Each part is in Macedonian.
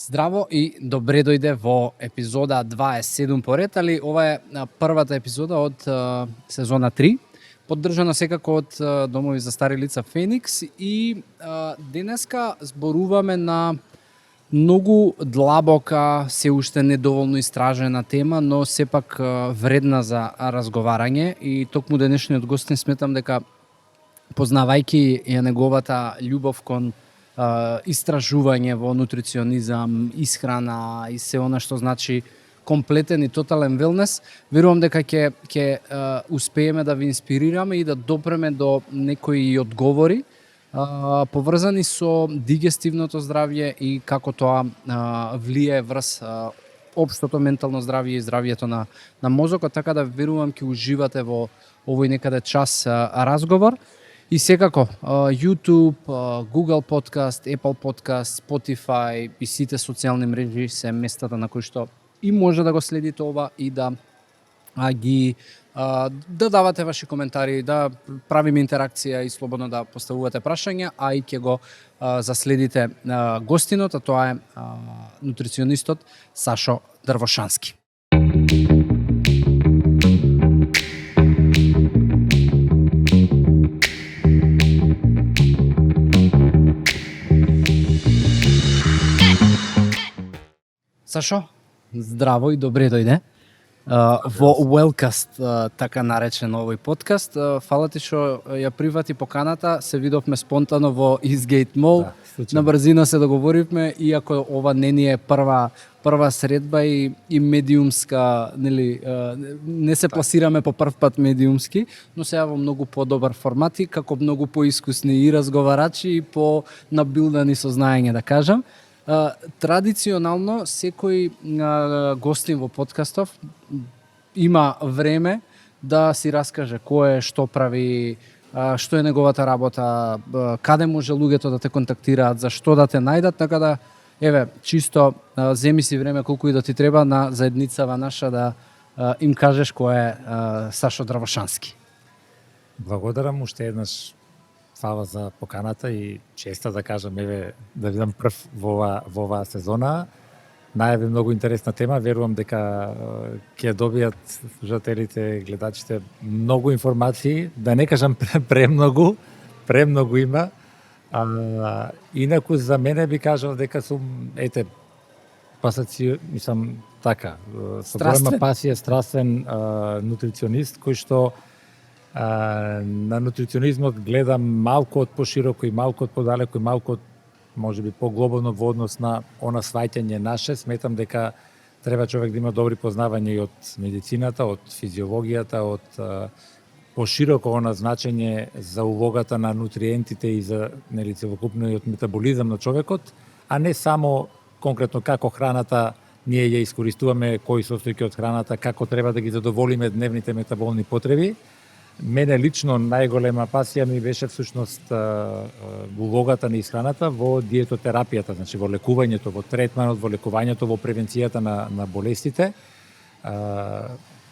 Здраво и добре дојде во епизода 27 поред, али ова е првата епизода од сезона 3, поддржана секако од Домови за стари лица Феникс и денеска зборуваме на многу длабока, се уште недоволно истражена тема, но сепак вредна за разговарање и токму денешниот гостин сметам дека познавајќи ја неговата љубов кон истражување во нутриционизам, исхрана и се она што значи комплетен и тотален велнес, верувам дека ќе успееме да ви инспирираме и да допреме до некои одговори поврзани со дигестивното здравје и како тоа влијае врз општото ментално здравје и здравјето на мозокот, така да верувам ќе уживате во овој некаде час разговор. И секако, YouTube, Google Podcast, Apple Podcast, Spotify и сите социјални мрежи се местата на кои што и може да го следите ова и да давате ваши коментари, да правиме интеракција и слободно да поставувате прашања, а и ќе го заследите гостинот, а тоа е нутриционистот Сашо Дрвошански. Сашо, здраво и добре дојде во Wellcast, така наречен овој подкаст. Фала ти што ја прифати поканата, се видовме спонтано во Eastgate Mall, на брзина се договоривме, иако ова не ни е прва средба и медиумска, нели, не се пласираме по прв пат медиумски, но се во многу подобар формат и како многу поискусни и разговарачи и по набилдани со знаење, да кажам. Традиционално секој гостин во подкастов има време да си раскаже кој е, што прави, што е неговата работа, каде може луѓето да те контактираат, за што да те најдат, така да еве чисто земи си време колку и да ти треба на заедницава наша да им кажеш кој е Сашо Дрвошански. Благодарам уште еднаш. Фала за поканата и честа да кажам, еве, да видам прв во оваа сезона. Најаве многу интересна тема, верувам дека ќе добијат слушателите, гледачите многу информации, да не кажам премногу има. Инаку за мене би кажал дека сум, мислам така, со голема пасија, страствен нутриционист кој што на нутриционизмот гледам малку од пошироко и малку од подалеку и малку од можеби поглобално во однос на она сваќање наше. Сметам дека треба човек да има добри познавања и од медицината, од физиологијата, од пошироко она значење за улогата на нутриентите и за нели целокупниот метаболизам на човекот, а не само конкретно како храната ние ја искористуваме, кои состојки од храната, како треба да ги задоволиме дневните метаболни потреби. Мене лично најголема пасија ми беше всушност улогата на исхраната во диетотерапијата, значи во лекувањето, во третманот, во лекувањето, во превенцијата на болестите.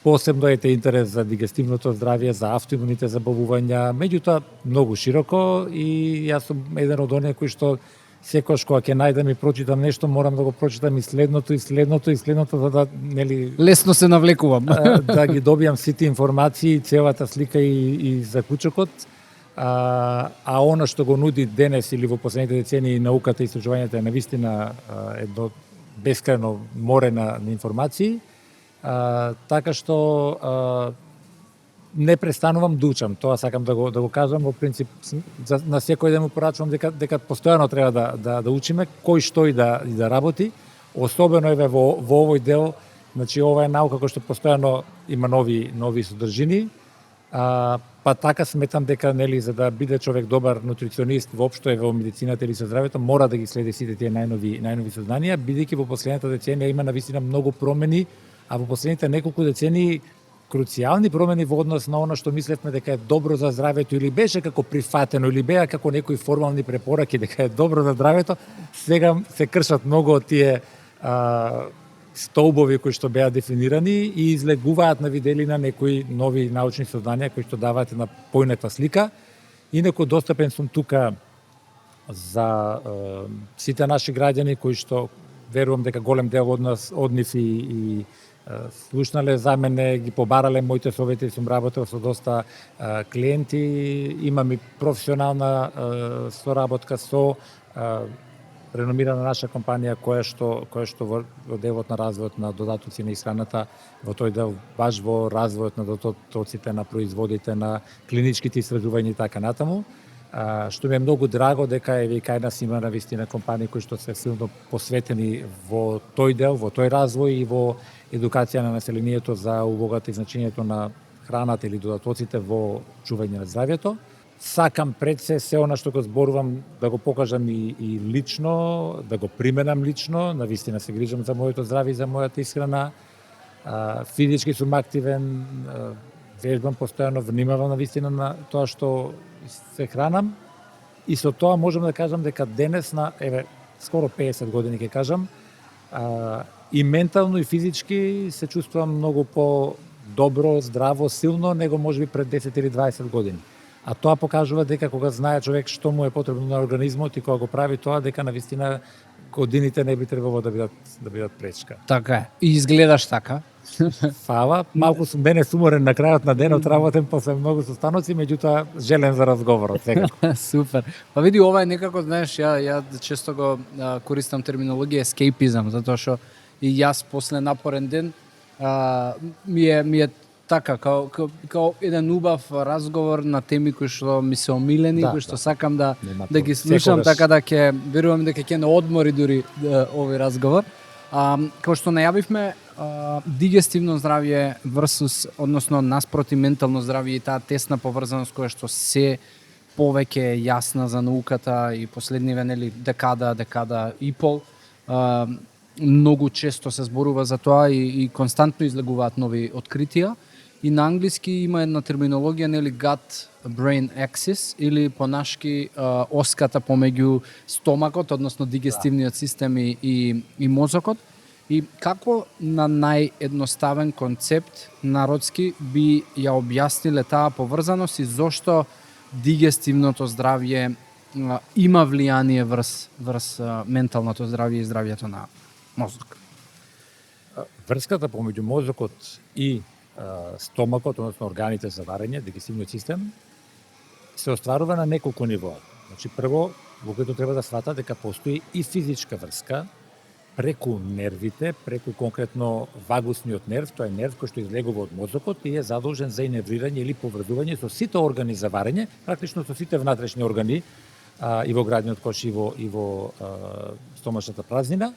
Посебно е интерес за дигестивното здравје, за автоимуните заболувања, меѓутоа многу широко и јас сум еден од оние кои што секогаш кога ќе најдам и прочитам нешто, морам да го прочитам и следното, за да нели лесно се навлекувам. Да ги добијам сите информации, целата слика и заклучокот. А она што го нуди денес или во последните децении науката и истражувањето е навистина едно бескрајно море на информации. Така што не престанувам да учам, тоа сакам да го кажам, во принцип на секој ден му порачувам дека постојано треба да учиме кој што и да работи, особено еве во овој дел, значи ова е наука која што постојано има нови содржини, па така сметам дека нели за да биде човек добар нутриционист воопшто во медицината или со здравјето мора да ги следи сите тие најнови сознанија, бидејќи во последната деценија има навистина многу промени, а во последните неколку децении круцијални промени во однос на она што мислевме дека е добро за здравјето или беше како прифатено или беа како некои формални препораки дека е добро за здравјето, сега се кршат многу од тие столбови кои што беа дефинирани и излегуваат на виделина некои нови научни сознанија кои што даваат една поинаква слика. Инаку достапен сум тука за сите наши граѓани кои што верувам дека голем дел од нив и слушнале за мене, ги побарале моите совети, сум работел со доста клиенти, имам и професионална соработка со реномирана наша компанија која што во делот на развојот на додатоци на исхраната, во тој дел баш во развојот на додатоците, на производите, на клиничките истражувања и така натаму. Што ми е многу драго дека и кај нас има навистина компании кои што се силно посветени во тој дел, во тој развој и во едукација на населението за улогата и значењето на храната или додатоците во чување на здравјето. Сакам пред се она што го зборувам да го покажам и лично, да го применам лично, навистина се грижам за моето здравје и за мојата исхрана. Физички сум активен, вежбам постојано, внимавам навистина на тоа што се хранам и со тоа можам да кажам дека денес на скоро 50 години ќе кажам, и ментално и физички се чувствувам многу по-добро, здраво, силно него можеби пред 10 или 20 години. А тоа покажува дека кога знае човек што му е потребно на организмот и кога го прави тоа, дека навистина годините не би требало да бидат пречка. Така е. И изгледаш така. Фала, малку сум денес уморен на крајот на денот, работен после многу состаноци, меѓутоа желен за разговорот секако. Супер. Па види, ова е некако, знаеш, ја често го користам терминологија escapism, затоа што и јас после напорен ден ми е така, као еден убав разговор на теми кои што ми се омилени, кои што сакам да ги слушам, така да ќе верувам дека ќе не одмори дури овој разговор. Како што најавивме, дигестивно здравје versus, односно наспроти ментално здравје и таа тесна поврзаност која што се повеќе е јасна за науката и последниве декада и пол. Многу често се зборува за тоа и константно излегуваат нови откритија. И на англиски има една терминологија, gut-brain axis, или понашки оската помеѓу стомакот, односно дигестивниот систем и мозокот. И како на наједноставен концепт народски би ја објасниле таа поврзаност и зошто дигестивното здравје има влијание врз менталното здравје и здравјето на мозок? Врската помеѓу мозокот и стомакот, односно органите за варење, дигестивниот систем, се остварува на неколку нивоа. Значи, прво, луѓето треба да сватат дека постои и физичка врска преку нервите, преку конкретно вагусниот нерв, тоа е нерв кој што излегува од мозокот и е задолжен за иневрирање или поврзување со сите органи за варење, практично со сите внатрешни органи и во градниот кош и во стомашната празнина.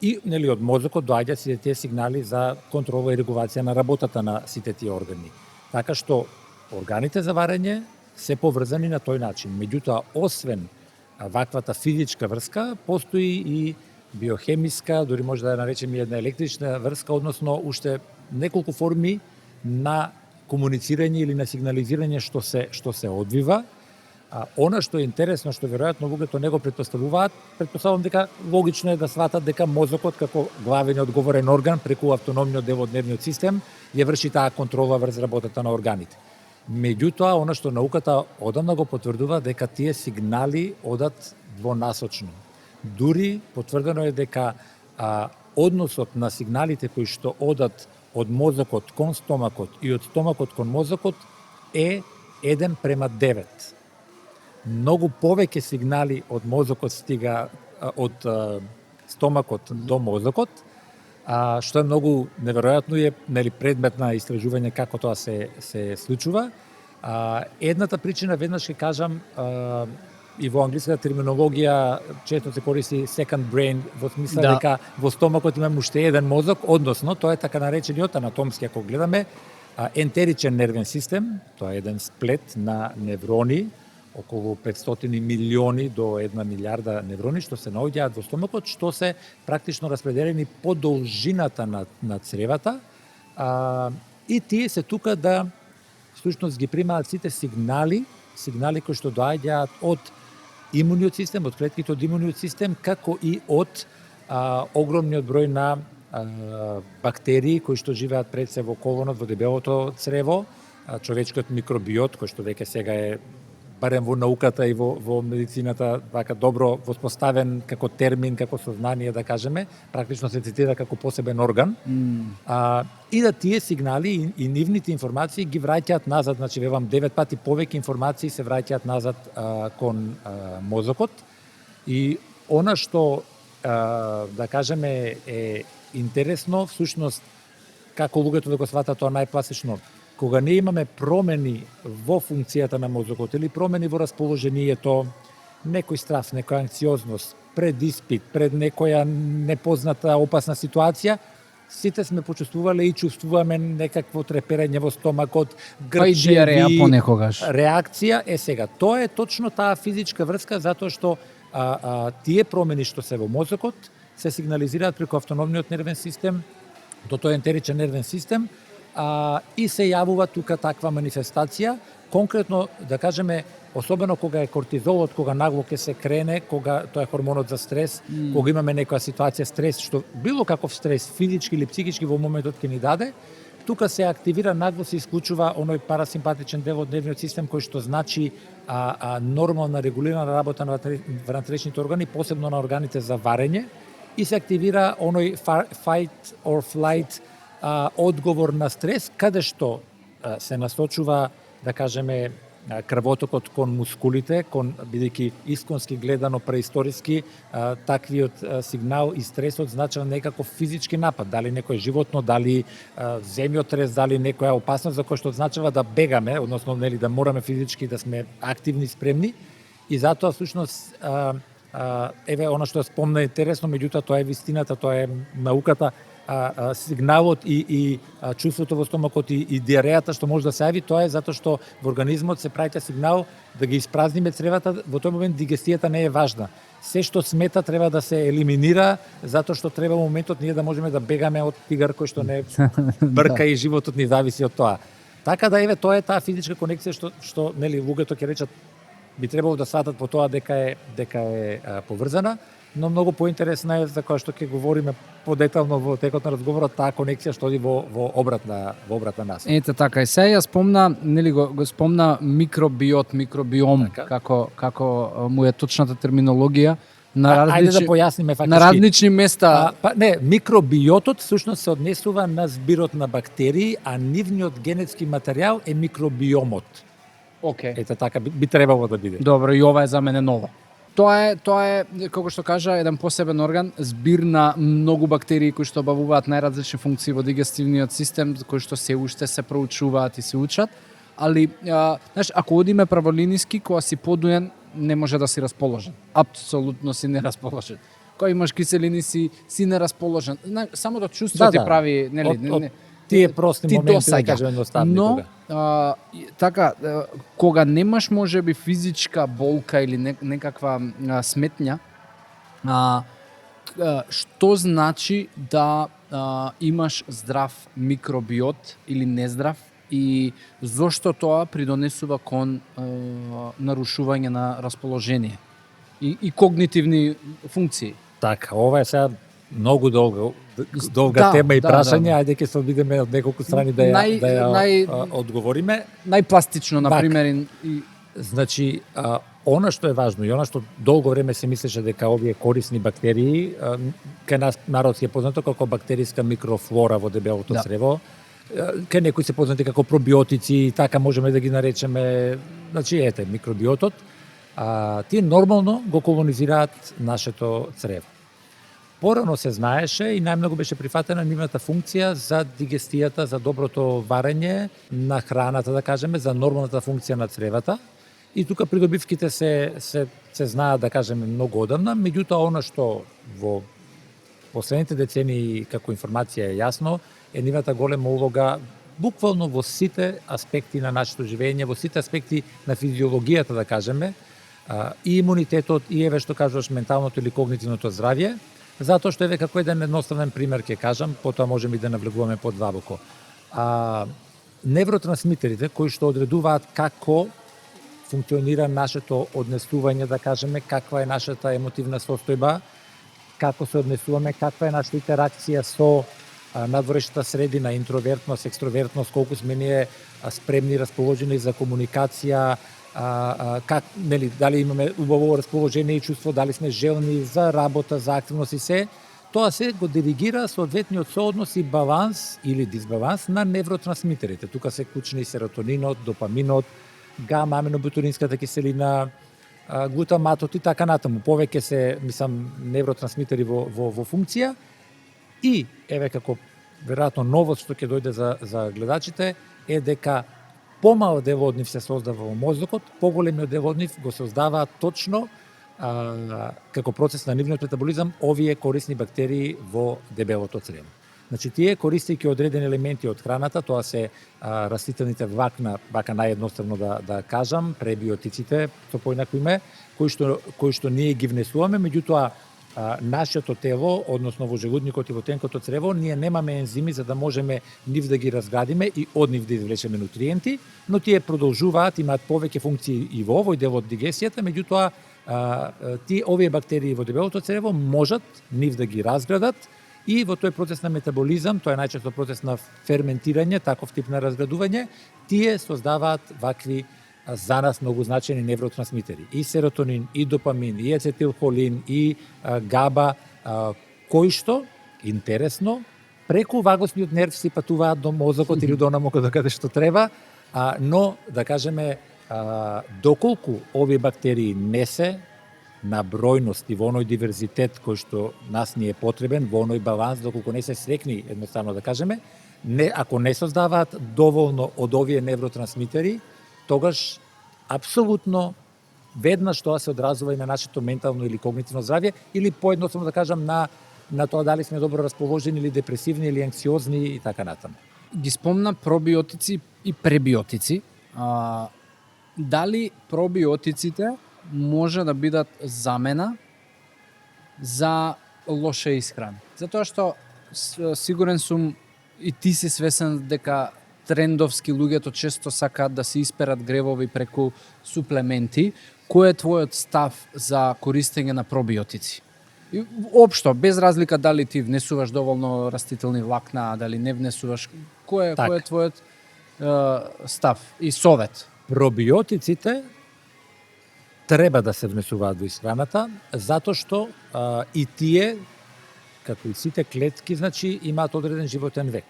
И од мозокот доаѓаат сите тие сигнали за контрола и регулација на работата на сите тие органи. Така што органите за варење се поврзани на тој начин. Меѓутоа, освен ваквата физичка врска, постои и биохемиска, дури може да ја наречеме една електрична врска, односно уште неколку форми на комуницирање или на сигнализирање што се одвива. Она што е интересно, што веројатно луѓето не го претпоставувам дека логично е да сватат дека мозокот како главен и одговорен орган преку автономниот дел од нервниот систем ја врши таа контрола врз работата на органите. Меѓутоа, она што науката одамна го потврдува дека тие сигнали одат двонасочно. Дури потврдено е дека односот на сигналите кои што одат од мозокот кон стомакот и од стомакот кон мозокот е 1:9. Многу повеќе сигнали од мозокот стига од стомакот до мозокот, што е многу неверојатно и е предмет на истражување како тоа се случува. Едната причина, веднаш ќе кажам, и во англиската терминологија често се користи second brain, во смисла дека во стомакот имаме уште еден мозок, односно тоа е така наречениот анатомски, ако гледаме, ентеричен нервен систем, тоа е еден сплет на неврони, околу 500 милиони до 1 милиарда неврони што се наоѓаат во стомакот, што се практично распределени по должината на цревата, и тие се тука да всушност ги примаат сите сигнали кои што доаѓаат од имуниот систем, од клетките од имуниот систем, како и од огромниот број на бактерии кои што живеат пред се во колонот, во дебелото црево, човечкиот микробиот, кој што веќе сега е барем во науката и во медицината, така добро воспоставен како термин, како сознание, да кажеме, практично се цитира како посебен орган. И да тие сигнали и нивните информации ги враќаат назад, значи вевам 9 пати повеќе информации се враќаат назад кон мозокот. И она што да кажеме е интересно, всушност како луѓето да го сватат тоа најпласично, кога не имаме промени во функцијата на мозокот или промени во расположението, некој страв, некоја анксиозност, пред испит, пред некоја непозната опасна ситуација, сите сме почувствувале и чувствуваме некакво треперење во стомакот, диареја понекогаш. Реакција е сега. Тоа е точно таа физичка врска, затоа што тие промени што се во мозокот се сигнализираат преку автономниот нервен систем, до тој ентеричен нервен систем, и се јавува тука таква манифестација. Конкретно, да кажеме, особено кога е кортизолот, кога нагло ќе се крене, кога тоа е хормонот за стрес, кога имаме некоја ситуација стрес, што било каков стрес, физички или психички во моментот ќе ни даде, тука се активира, нагло се исклучува оној парасимпатичен дел од нервниот систем кој што значи нормална регулирана работа на внатрешните органи, посебно на органите за варење, и се активира оној fight or flight одговор на стрес, каде што се насочува, да кажеме, крвотокот кон мускулите, бидејќи исконски гледано преисториски, таквиот сигнал и стресот значи некаков физички напад, дали некој животно, дали земјотрес, дали некоја опасност за која што означава да бегаме, односно нели да мораме физички да сме активни, спремни, и затоа всушност еве она што спомна интересно, меѓутоа тоа е вистината, тоа е науката, сигналот и чувството во стомакот и диарејата што може да се јави, тоа е затоа што во организмот се праќа сигнал да ги испразниме цревата, во тој момент дигестијата не е важна. Се што смета треба да се елиминира, затоа што треба во моментот ние да можеме да бегаме од тигар кој што не брка и животот ни зависи од тоа. Така да еве тоа е таа физичка конекција што нели луѓето ќе речат би требало да сватат по тоа дека е поврзана, но многу поинтересна е за која што ќе говориме подетално во текот на разговорот, таа конекција што оди во обратна насока. Ете така, и сега ја спомна, нели го спомна микробиом, така, како му е точната терминологија на различни, ајде да појасниме фактички. На различни места. Микробиотот всушност се однесува на збирот на бактерии, а нивниот генетски материјал е микробиомот. Океј. Ете така би требало да биде. Добро, и ова е за мене ново. Тоа е, како што кажа, еден посебен орган, збир на многу бактерии кои што обавуваат најразлични функции во дигестивниот систем, кои што се уште се проучуваат и се учат, али знаеш, ако одиме праволиниски, кога си подуен, не може да си расположен. Апсолутно си нерасположен. Кога имаш киселини си нерасположен. Самото чувство ти прави, нели, тие прости моменти, да кажеме, едноставни. Но, така, кога немаш можеби физичка болка или некаква сметња, што значи да имаш здрав микробиот или нездрав и зошто тоа придонесува кон нарушување на расположение и когнитивни функции? Така, ова е сега многу долга тема и прашање, ајде ќе се обидеме од неколку страни да ја одговориме. Најпластично, на пример. Значи, она што е важно и она што долго време се мислеше дека овие корисни бактерии, кај нас народски е познато како бактериска микрофлора во дебелото црево, кај некои се познати како пробиотици, така можеме да ги наречеме, значи ете, микробиотот, тие нормално го колонизираат нашето црево. Порано се знаеше и најмногу беше прифатена нивната функција за дигестијата, за доброто варење на храната, да кажеме, за нормалната функција на цревата. И тука придобивките се знаат, да кажеме, многу одамна, меѓутоа она што во последните децении како информација е јасно, е нивната голема улога буквално во сите аспекти на нашето живење, во сите аспекти на физиологијата, да кажеме, и имунитетот, и еве што кажуваш менталното или когнитивното здравје, затоа што еве како еден едноставен пример ќе кажам, потоа можеме и да навлегуваме подвабоко. Невротрансмитерите кои што одредуваат како функционира нашето однесување, да кажеме, каква е нашата емотивна состојба, како се однесуваме, каква е нашата интеракција со надворешната средина, интровертност, екстровертност, колку сме ние спремни, расположени за комуникација, как, нели, дали имаме убаво расположение и чувство, дали сме желни за работа, за активност и се, тоа се го делегира соодветниот сооднос и баланс или дисбаланс на невротрансмитерите. Тука се клучни серотонинот, допаминот, гама-аминобутуринската киселина, глутаматот и така натаму. Повеќе се, невротрансмитери во функција. И, еве како веројатно новост што ќе дојде за гледачите, е дека помал дел од нив се создава во мозокот, поголемиот дел од нив го создава точно како процес на нивниот метаболизам овие корисни бактерии во дебелото црево. Значи, тие користејќи одредени елементи од храната, тоа се растителните влакна, вака наједноставно да кажам, пребиотиците, со поинако име, кои што ние ги внесуваме, меѓутоа нашето тело, односно во желудникот и во тенкото црево, ние немаме ензими за да можеме нив да ги разградиме и од нив да извлечеме нутриенти, но тие продолжуваат, имаат повеќе функции и во овој дел од дигесијата, меѓутоа овие бактерии во дебелото црево можат нив да ги разградат и во тој процес на метаболизам, тоа е најчесто процес на ферментирање, таков тип на разградување, тие создаваат вакви за нас многу значени невротрансмитери. И серотонин, и допамин, и ацетилхолин, и габа, кои што, интересно, преку вагосниот нерв си патуваат до мозокот или до онаму каде што треба, но, да кажеме, доколку овие бактерии не се на бројност и во оној диверзитет кој што нас ни е потребен, во оној баланс, доколку не се срекни, едноставно да кажеме, ако не создаваат доволно од овие невротрансмитери, тогаш апсолутно веднаш тоа се одразува и на нашето ментално или когнитивно здравје, или поедноставно да кажам на тоа дали сме добро расположени или депресивни или анксиозни и така натаму. Ги спомна пробиотици и пребиотици. Дали пробиотиците може да бидат замена за лоша исхрана? Затоа што сигурен сум и ти си свесен дека трендовски луѓето често сакаат да се исперат гревови преку суплементи. Кој е твојот став за користење на пробиотици? И општо, без разлика дали ти внесуваш доволно растителни влакна, дали не внесуваш, кој е твојот став и совет? Пробиотиците треба да се внесуваат во исхраната, затоа што и тие, како и сите клетки, значи, имаат одреден животен век.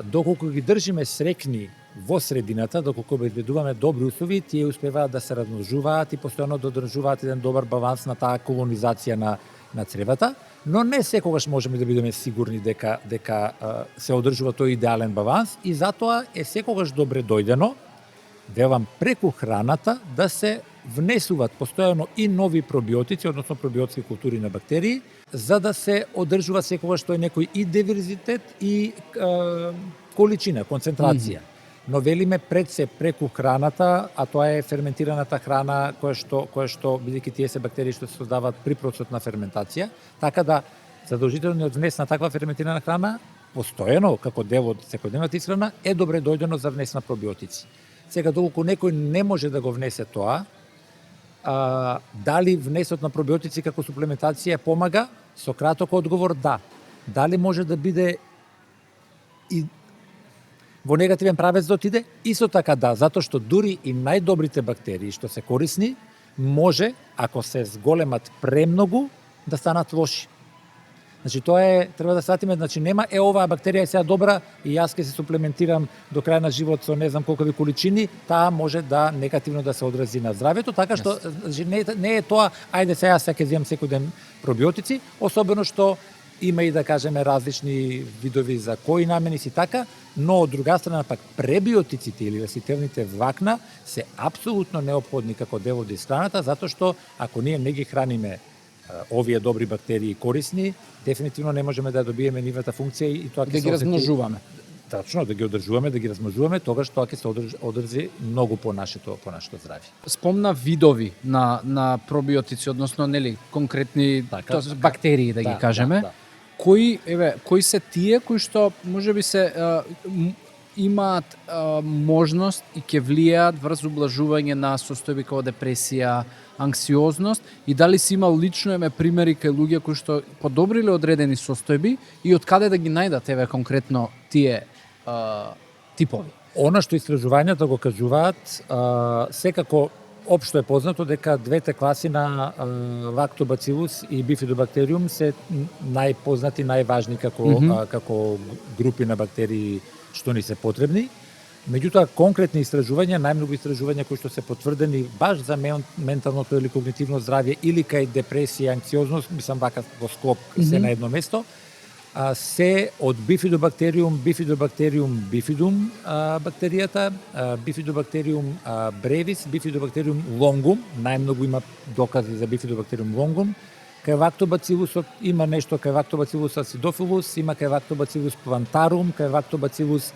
Доколку ги држиме срекни во средината, доколку обезбедуваме добри услови, тие успеваат да се размножуваат и постојано да одржуваат еден добар баланс на таа колонизација на цревата, но не секогаш можеме да бидеме сигурни дека се одржува тој идеален баланс и затоа е секогаш добре дојдено, велам, преку храната да се внесуваат постојано и нови пробиотици, односно пробиотски култури на бактерии, за да се одржува секогаш тој некој и диверзитет и количина, концентрација. Но велиме пред се преку храната, а тоа е ферментираната храна која што бидејќи тие се бактерии што се создаваат при процесот на ферментација, така да задолжителниот внес на таква ферментирана храна постојано како дел од секојдневната исхрана е добре дојдено за внес на пробиотици. Сега, доколку некој не може да го внесе тоа, дали внесот на пробиотици како суплементација помага? Со краток одговор, да. Дали може да биде и во негативен правец да отиде? Исто така да, затоа што дури и најдобрите бактерии што се корисни, може, ако се зголемат премногу, да станат лоши. Значи, тоа треба да сватиме, значи нема оваа бактерија е сега добра и јас ќе се суплементирам до крај на живот со не знам колкови количини, таа може да негативно да се одрази на здравјето, така што не е тоа, ајде сега ќе земам секој ден пробиотици, особено што има и да кажеме различни видови за кои намени си така, но од друга страна пак пребиотиците или растителните влакна се апсолутно неопходни како дел од исхраната, затоа што ако ние не ги храниме овие добри бактерии корисни, дефинитивно не можеме да добиеме нивната функција и тоа ќе да ги размножуваме. Точно, да ги одржуваме, да ги размножуваме, тогаш тоа ќе се одржи многу по нашето здравје. Спомна видови на пробиотици, односно нели конкретни бактерии да ги кажеме. Да. Кои се тие кои што можеби се имаат можност и ќе влијаат врз ублажување на состојби како депресија, анксиозност и дали си имал лично примери кај луѓе кои што подобриле одредени состојби и од каде да ги најдат конкретно тие типови? Она што истражувањата го кажуваат, секако општо е познато дека двете класи на лактобацилус и бифидобактериум се најпознати, најважни како групи на бактерии што ни се потребни. Меѓутоа, конкретни истражувања, најмногу истражувања кои што се потврдени баш за менталното или когнитивно здравје или кај депресија, анксиозност, мислам вака во склоп се на едно место, се од бифидобактериум бифидум бактеријата, бифидобактериум бревис, бифидобактериум лонгум, најмногу има докази за бифидобактериум лонгум. Кај лактобацилусот има нешто, кај лактобацилус acidophilus, има кај лактобацилус plantarum, кај лактобацилус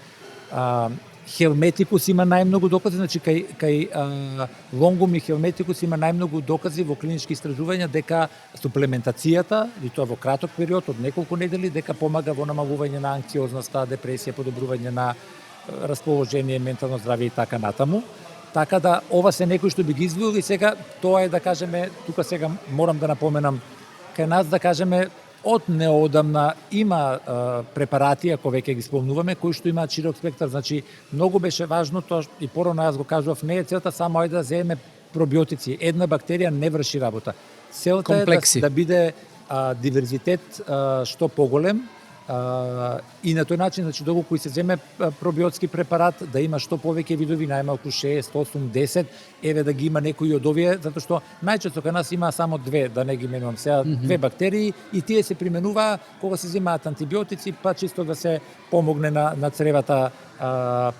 Helmeticus има најмногу докази, значи кај лонгум и Helmeticus има најмногу докази во клинички истражувања дека суплементацијата, и тоа во краток период од неколку недели, дека помага во намалување на анксиозноста, депресија, подобрување на расположение, ментално здравје и така натаму. Така да ова се некои што би ги извоил и сега тоа е да кажеме, тука сега морам да напоменам, кај нас да кажеме од неодамна има препарати, ако веќе ги спомнуваме, кои што имаат широк спектар, значи многу беше важно тоа и порано јас го кажував, не е целта само да земеме пробиотици. Една бактерија не врши работа. Целта е да биде диверзитет што поголем, и на тој начин, значи, доколку се земе пробиотски препарат, да има што повеќе видови, најмалку 6, 8, 10, еве да ги има некои од овие, затоа што најчесто кај нас има само две, да не ги менувам сега, две бактерии, и тие се применуваа кога се земаат антибиотици, па чисто да се помогне на цревата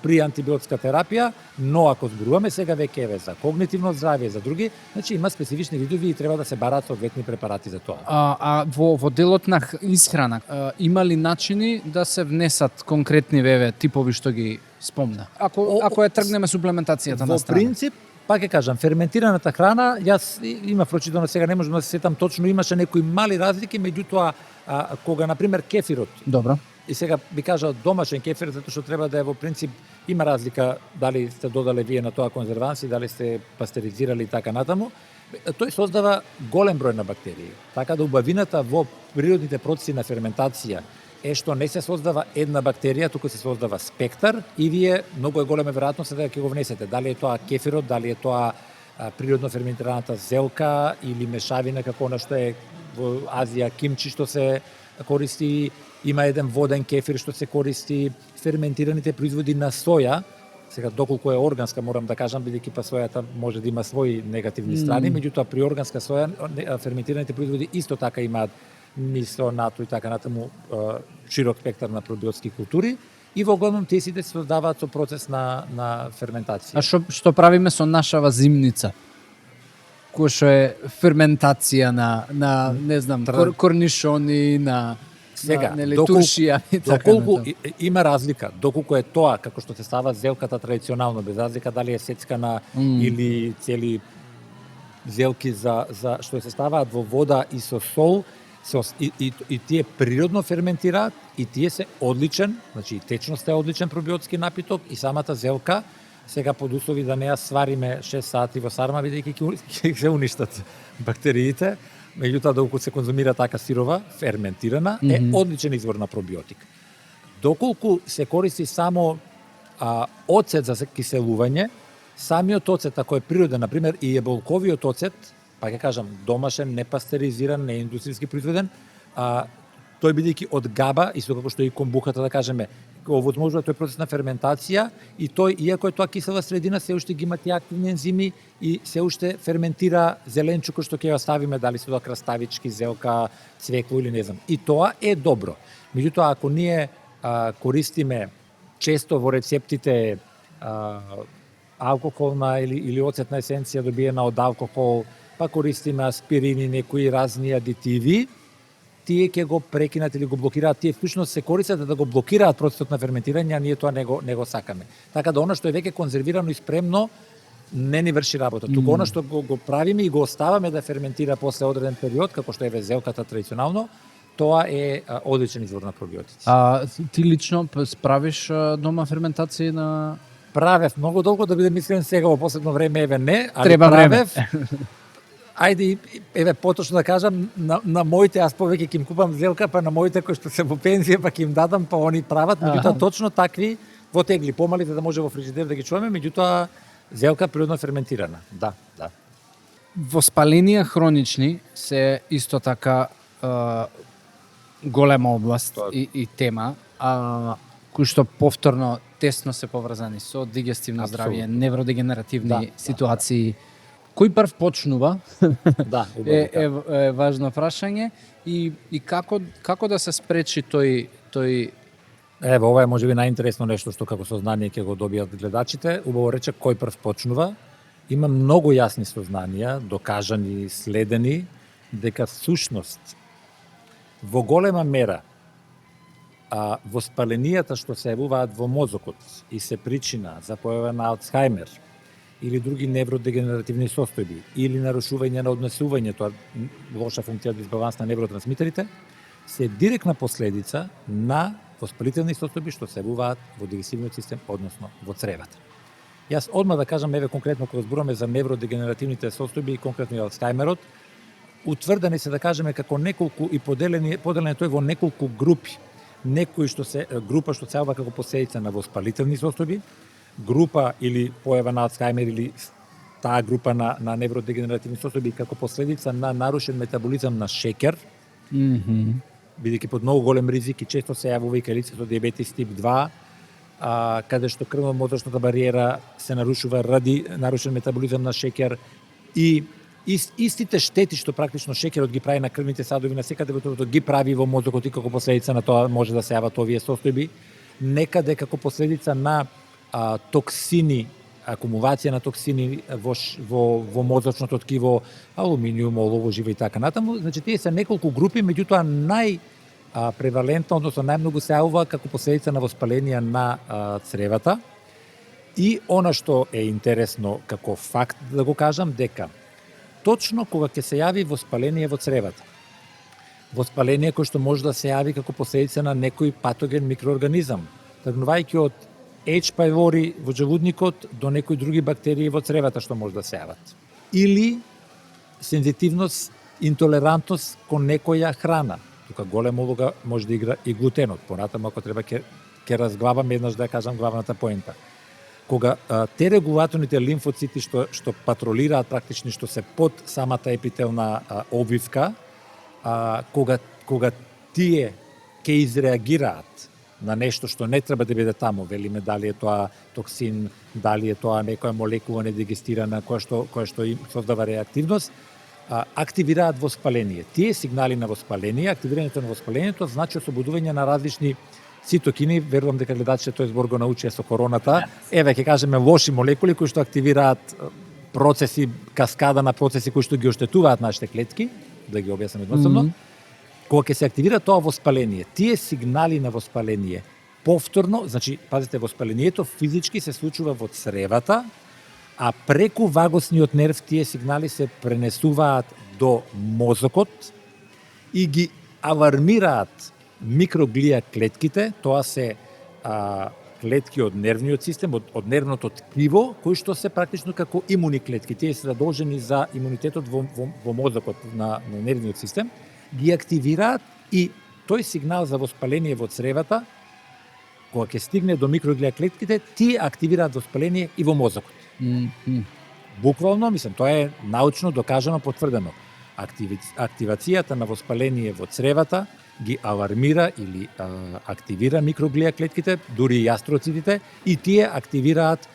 при антибиотска терапија, но ако зборуваме сега веќе еве за когнитивно здравје, за други, значи има специфични видови и треба да се бараат соодветни препарати за тоа. Во делот на исхрана има ли начини да се внесат конкретни типови што ги спомна? Ако е тргнеме суплементацијата на страна. Во принцип, пак ќе кажам, ферментираната храна, јас има прочитано, сега не можам да се сетам точно, имаше некои мали разлики, меѓутоа кога на пример кефирот. Добро. И сега би кажал домашен кефир, затоа што треба да е во принцип, има разлика дали сте додале вие на тоа конзерванси, дали сте пастеризирали и така натаму. Тој создава голем број на бактерии. Така да убавината во природните процеси на ферментација е што не се создава една бактерија, туку се создава спектар и вие многу е голема веројатност дека ќе го внесете. Дали е тоа кефирот, дали е тоа природно ферментираната зелка или мешавина како она што е во Азија кимчи што се користи, има еден воден кефир што се користи, ферментираните производи на соја. Сега, доколку е органска, морам да кажам, бидејќи па сојата може да има своји негативни страни, меѓутоа при органска соја ферментираните производи исто така имаат мисо, нато и така натаму широк спектар на пробиотски култури и во главном тие сите се создаваат со процес на ферментација. А што правиме со нашава зимница? Кој што е ферментација на не знам, корнишони, на сега, туршија и така доколку има разлика, доколку е тоа како што се става зелката традиционално, без разлика дали е сецкана или цели зелки за што се ставаат во вода и со сол, и тие природно ферментираат и тие се одличен, значи и течноста е одличен пробиотски напиток и самата зелка, сега под услови да не ја свариме 6 сати во сарма, бидејќи ќе се уништат бактериите, меѓутоа доколку се конзумира така сирова, ферментирана, е одличен извор на пробиотик. Доколку се користи само оцет за киселување, самиот оцет, ако е природен, например, и еболковиот оцет, па ќе кажам, домашен, непастеризиран, не индустријски произведен, тој бидејќи од габа, исто како што и комбухата, да кажеме, овозможува тој процес на ферментација и тој, иако е тоа кисела средина, се уште ги има тие активни ензими и се уште ферментира зеленчуко што ќе ја ставиме, дали се тоа краставички, зелка, цвекло или не знам. И тоа е добро. Меѓутоа, ако ние користиме често во рецептите алкохолна или оцетна есенција добиена од алкохол, па користиме аспирини, некои разни адитиви, тие ќе го прекинат или го блокираат, тие всушност се користат да го блокираат процесот на ферментирање, а ние тоа не го сакаме. Така да она што е веќе конзервирано и спремно не ни врши работа. Туку она што го правиме и го оставаме да ферментира после одреден период, како што е зелката традиционално, тоа е одличен извор на пробиотици. Ти лично правиш дома ферментација на... Правев многу долго, да бидем искрен, сега во последно време не, али треба правев. Време. Ајде, поточно да кажам, на моите, аз повеќе ќе им купам зелка, па на моите кои што се во пензија, па ќе им дадам, па они прават, меѓутоа точно такви во тегли помали за да може во фрижидер да ги чуваме, меѓутоа зелка природно ферментирана. Да, да. Воспаленија хронични се исто така голема област Тоа- и тема, кои што повторно тесно се поврзани со дигестивно здравје, Апсолутно. невродегенеративни Да, ситуации. Кој прв почнува? Да, е важно прашање и како да се спречи тој Ево, ова е можеби најинтересно нешто што како сознание ќе го добијат гледачите. Убаво рече кој прв почнува. Има многу јасни сознанија, докажани, следени, дека всушност во голема мера воспаленијата што се јавуваат во мозокот и се причина за појава на Алцхаймер или други невродегенеративни состојби или нарушување на однесување, тоа лоша функција дисбаланс на невротрансмитерите, се директна последица на воспалителни состојби што се јавуваат во дигестивниот систем, односно во цревата. Јас одма да кажам, еве конкретно кога зборуваме за невродегенеративните состојби и конкретно и Алцхаймерот, утврдени се да кажеме како неколку и поделен тој во неколку групи. Некои што се група што се јавува како последица на воспалителни состојби, група или појава на Алцхаймер или таа група на невродегенеративни состојби како последица на нарушен метаболизам на шеќер, бидејќи под многу голем ризик и често се јавува и кај лицето диабетис тип 2, каде што крвно-мозочната бариера се нарушува ради нарушен метаболизам на шеќер и истите штети што практично шеќерот ги прави на крвните садови на секаде во телото ги прави во мозокот и како последица на тоа може да се јават овие состојби, некаде како последица на токсини, акумулација на токсини во мозочното ткиво, алуминиум, олово, живо и така натаму. Значи тие се неколку групи, меѓутоа превалентно, односно најмногу се јавува како последица на воспаление на цревата. И она што е интересно како факт да го кажам, дека точно кога ќе се јави воспаление во цревата, воспаление кој што може да се јави како последица на некој патоген микроорганизам, тргнувајќи од H. pylori во жевудникот до некои други бактерии во цревата што може да се јават. Или сензитивност, интолерантност кон некоја храна. Тука голема улога може да игра и глутенот. Понатаму ако треба ќе разглавам еднаш да ја кажам главната поента. Кога те регулаторните лимфоцити што патролираат практично што се под самата епителна обвивка, кога тие ќе изреагираат на нешто што не треба да биде таму, велиме дали е тоа токсин, дали е тоа некоја молекула недигестирана која што им создава реактивност, активираат воспаление. Тие сигнали на воспаление, активирањето на воспалението значи освободување на различни цитокини, верувам дека гледачите тој збор го научија со короната. Еве ќе кажеме лоши молекули кои што активираат процеси, каскада на процеси кои што ги оштетуваат нашите клетки, да ги објаснам едноставно. Кога ќе се активира тоа воспаление, тие сигнали на воспаление повторно, значи пазите, воспалението физички се случува во цревата, а преку вагосниот нерв тие сигнали се пренесуваат до мозокот и ги алармираат микроглија клетките, тоа се клетки од нервниот систем, од нервното ткиво, кои што се практично како имуни клетки. Тие се задолжени за имунитетот во мозокот на нервниот систем, ги активираат и тој сигнал за воспаление во цревата, кога ќе стигне до микроглија клетките, тие активираат воспаление и во мозокот. Буквално, мислам, тоа е научно докажано, потврдено. Активацијата на воспаление во цревата ги алармира или активира микроглија клетките, дури и астроцитите, и тие активираат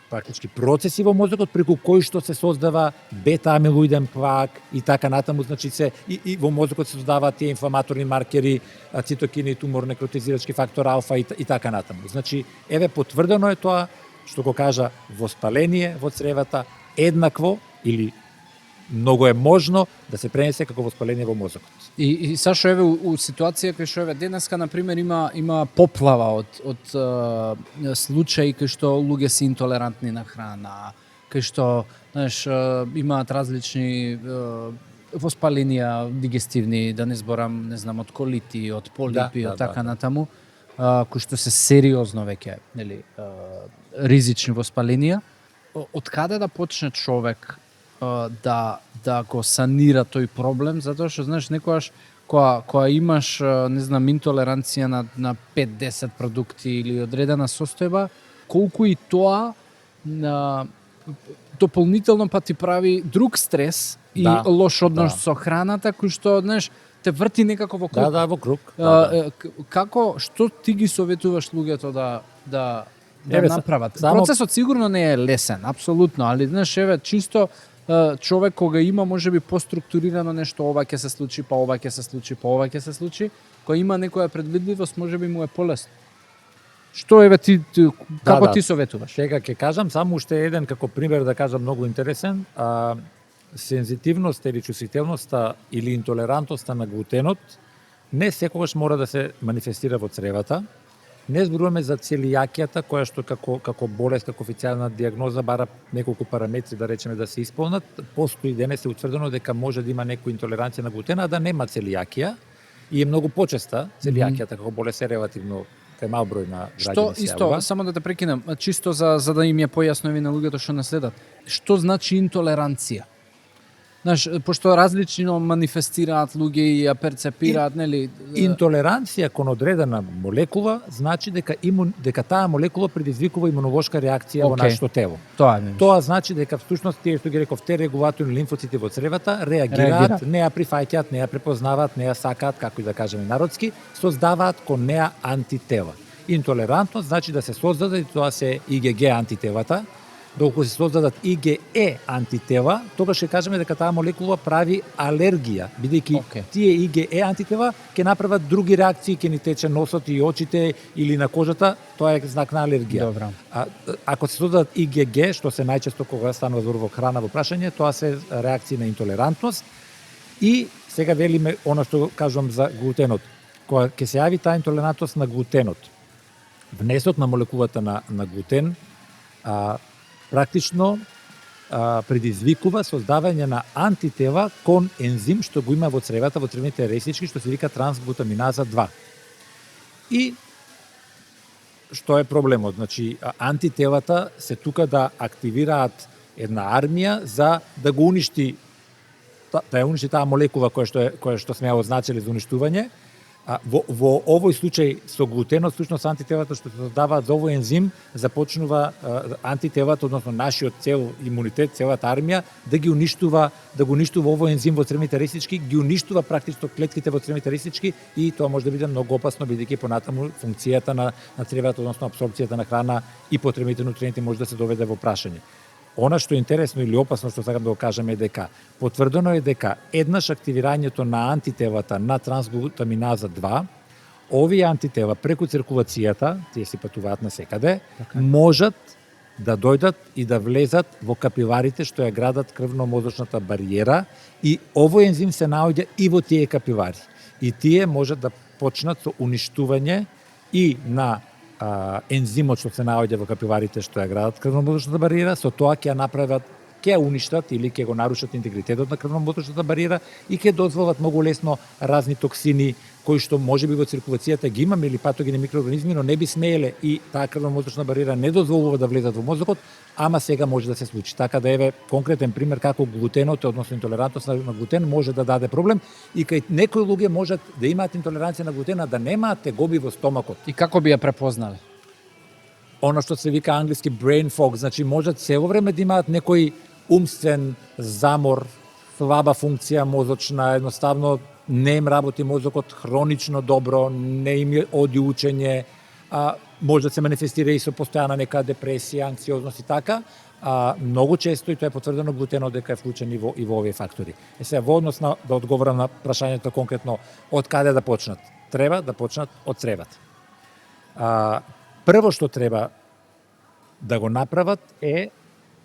практички процеси во мозокот преку кои што се создава бета-амилоиден плак и така натаму, значи и во мозокот се создаваат тие инфламаторни маркери, цитокини, тумор, некротизирачки фактор алфа и така натаму. Значи, еве потврдено е тоа што го кажа воспаление во цревата еднакво или многу е можно да се пренесе како воспаление во мозокот. И Сашо, еве у ситуација кај што еве денеска на пример има поплава од случаи кај што луѓе се интолерантни на храна, кај што, знаеш, имаат различни воспаленија дигестивни, да не зборам, не знам, од колити, од полипи, од така натаму, кои што се сериозно веќе, нели, ризични воспаленија. Од каде да почне човек да го санира тој проблем, затоа што, знаеш, некогаш која имаш, не знам, интолеранција на 5-10 продукти или одредена состојба, колку и тоа дополнително па ти прави друг стрес и лош однос со храната, кој што, знаеш, те врти некако во круг. Да, во круг. Како, што ти ги советуваш луѓето да направат? Само... Процесот сигурно не е лесен, апсолутно, али знаеш, еве, чисто човек кога има можеби поструктурирано нешто, ова ќе се случи, па ова ќе се случи, па ова ќе се случи, кој има некоја предвидливост, можеби му е полесно. Што еве ти како ти советуваш? Сега ќе кажам само уште еден како пример да кажам многу интересен. Сензитивноста или чувствителноста или интолерантноста на глутенот не секогаш мора да се манифестира во цревата. Не зборуваме за целијакијата, која што како болест, како официјална дијагноза бара неколку параметри да речеме да се исполнат. Постои денес е утврдено дека може да има некоја интолеранција на глутена, а да нема целијакија и е многу почеста целијакијата како болест е релативно кај мал број на граѓани. Што исто, само да те прекинам, чисто за да им е појасно на луѓето што не следат. Што значи интолеранција? Знаеш, пошто различно манифестираат луѓе и ја перцепираат, нели? Интолеранција кон одредена молекула значи дека таа молекула предизвикува имунолошка реакција во нашето тело. Тоа значи дека всушност тие што ги реков те регулаторни лимфоцити во цревата реагираат, не ја прифаќаат, не ја препознаваат, не ја сакаат, како и да кажеме народски, создаваат кон неа антитела. Интолерантност значи да се создадат и тоа се IgG антителата. Доколку се создадат IgE антитела, тогаш ќе кажеме дека таа молекула прави алергија, бидејќи тие IgE антитела ќе направат други реакции, ќе ни тече носот и очите или на кожата, тоа е знак на алергија. Добра. Ако се создадат IgG, што се најчесто кога станува збор во храна во прашање, тоа се реакции на интолерантност. И сега велиме она што кажувам за глутенот. Кога ќе се јави таа интолерантност на глутенот, внесот на молекулата на глутен практично предизвикува создавање на антитела кон ензим што го има во цревата, во цревните реснички, што се вика трансглутаминаза 2. И што е проблемот? Значи, антителата се тука да активираат една армија за да го уништи, да ја уништи таа молекула која што сме ја означили за уништување. Во овој случај со глутенот, всушност антителата што се создаваат за овој ензим, започнува антителата, односно нашиот цел имунитет, целата армија, да го уништува овој ензим во цревните реснички, ги уништува практично клетките во цревните реснички и тоа може да биде многу опасно, бидејќи понатаму функцијата на цревата, односно апсорбцијата на храна и потребните нутриенти може да се доведе во прашање. Она што е интересно или опасно што сакам да го кажам е дека потврдено е дека еднаш активирањето на антителата на трансглутаминаза 2, овие антитела преку циркулацијата, тие си патуваат насекаде, можат да дојдат и да влезат во капиларите што ја градат крвно-мозочната бариера и овој ензим се наоѓа и во тие капилари. И тие можат да почнат со уништување и на ензимот што се наоѓа во капиларите што ја градат крвно-мозочната бариера, со тоа ќе ја направат, ќе ја уништат или ќе го нарушат интегритетот на крвно-мозочната бариера и ќе дозволат многу лесно разни токсини кои што можеби во циркулацијата ги имаме или патогени микроорганизми, но не би смееле и таа крвно-мозочна бариера не дозволува да влезат во мозокот, ама сега може да се случи. Така да еве конкретен пример како глутенот, односно интолерантност на глутен може да даде проблем и кај некои луѓе можат да имаат интолеранција на глутена, да немаат тегоби во стомакот. И како би ја препознале? Она што се вика англиски brain fog, значи можат цело време да имаат некој умствен замор, слаба функција мозочна, едноставно не им работи мозокот хронично добро, не им оди учење, може да се манифестира и со постојана нека депресија, анксиозност и така. Многу често, и тоа е потврдено, глутенот дека е вклучен и во овие фактори. Сега, во однос на, да одговорам на прашањето конкретно, од каде да почнат? Треба да почнат од цревата. Прво што треба да го направат е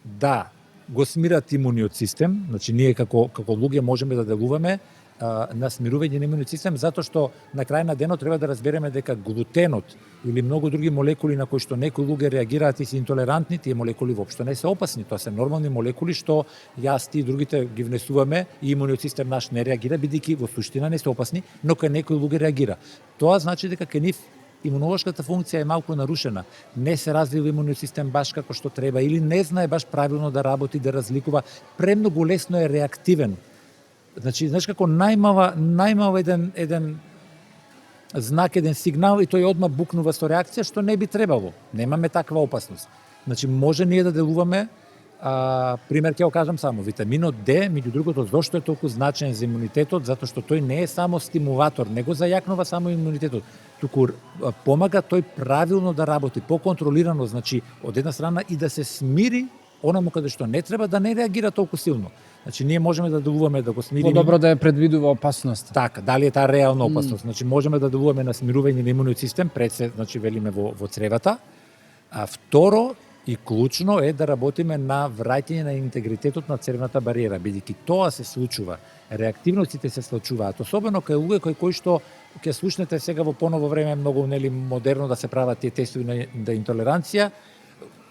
да го смират имуниот систем, значи ние како луѓе можеме да делуваме на смирување на имуниот систем, затоа што на крај на денот треба да разбереме дека глутенот или многу други молекули на кои што некои луѓе реагираат и се интолерантни, тие молекули воопшто не се опасни, тоа се нормални молекули што јас, ти и другите ги внесуваме и имуниот систем наш не реагира, бидејќи во суштина не се опасни, но кај некои луѓе реагира. Тоа значи дека кај нив имунолошката функција е малку нарушена, не се развива имуниот систем баш како што треба или не знае баш правилно да работи, да разликува, премногу лесно е реактивен. Значи, знаеш како најмал еден знак, еден сигнал и тој одма букнува со реакција, што не би требало. Немаме таква опасност. Значи, може ние да делуваме, пример ќе го кажам само, витаминот Д, меѓу другото, зошто е толку значен за имунитетот, затоа што тој не е само стимулатор, не го зајакнува само имунитетот, туку помага тој правилно да работи, поконтролирано, значи, од една страна и да се смири онаму каде што не треба, да не реагира толку силно. Значи, ние можеме да делуваме да го смириме. Подобро да ја предвидува опасноста. Така, дали е таа реална опасност. Значи, можеме да делуваме на смирување на имуниот систем, пред се, значи, велиме во цревата. А второ и клучно е да работиме на враќање на интегритетот на цревната бариера, бидејќи тоа се случува. Реактивностите се случуваат, особено кај луѓе кои што ќе слушнете сега во поново време многу модерно да се прават тие тестови на интолеранција,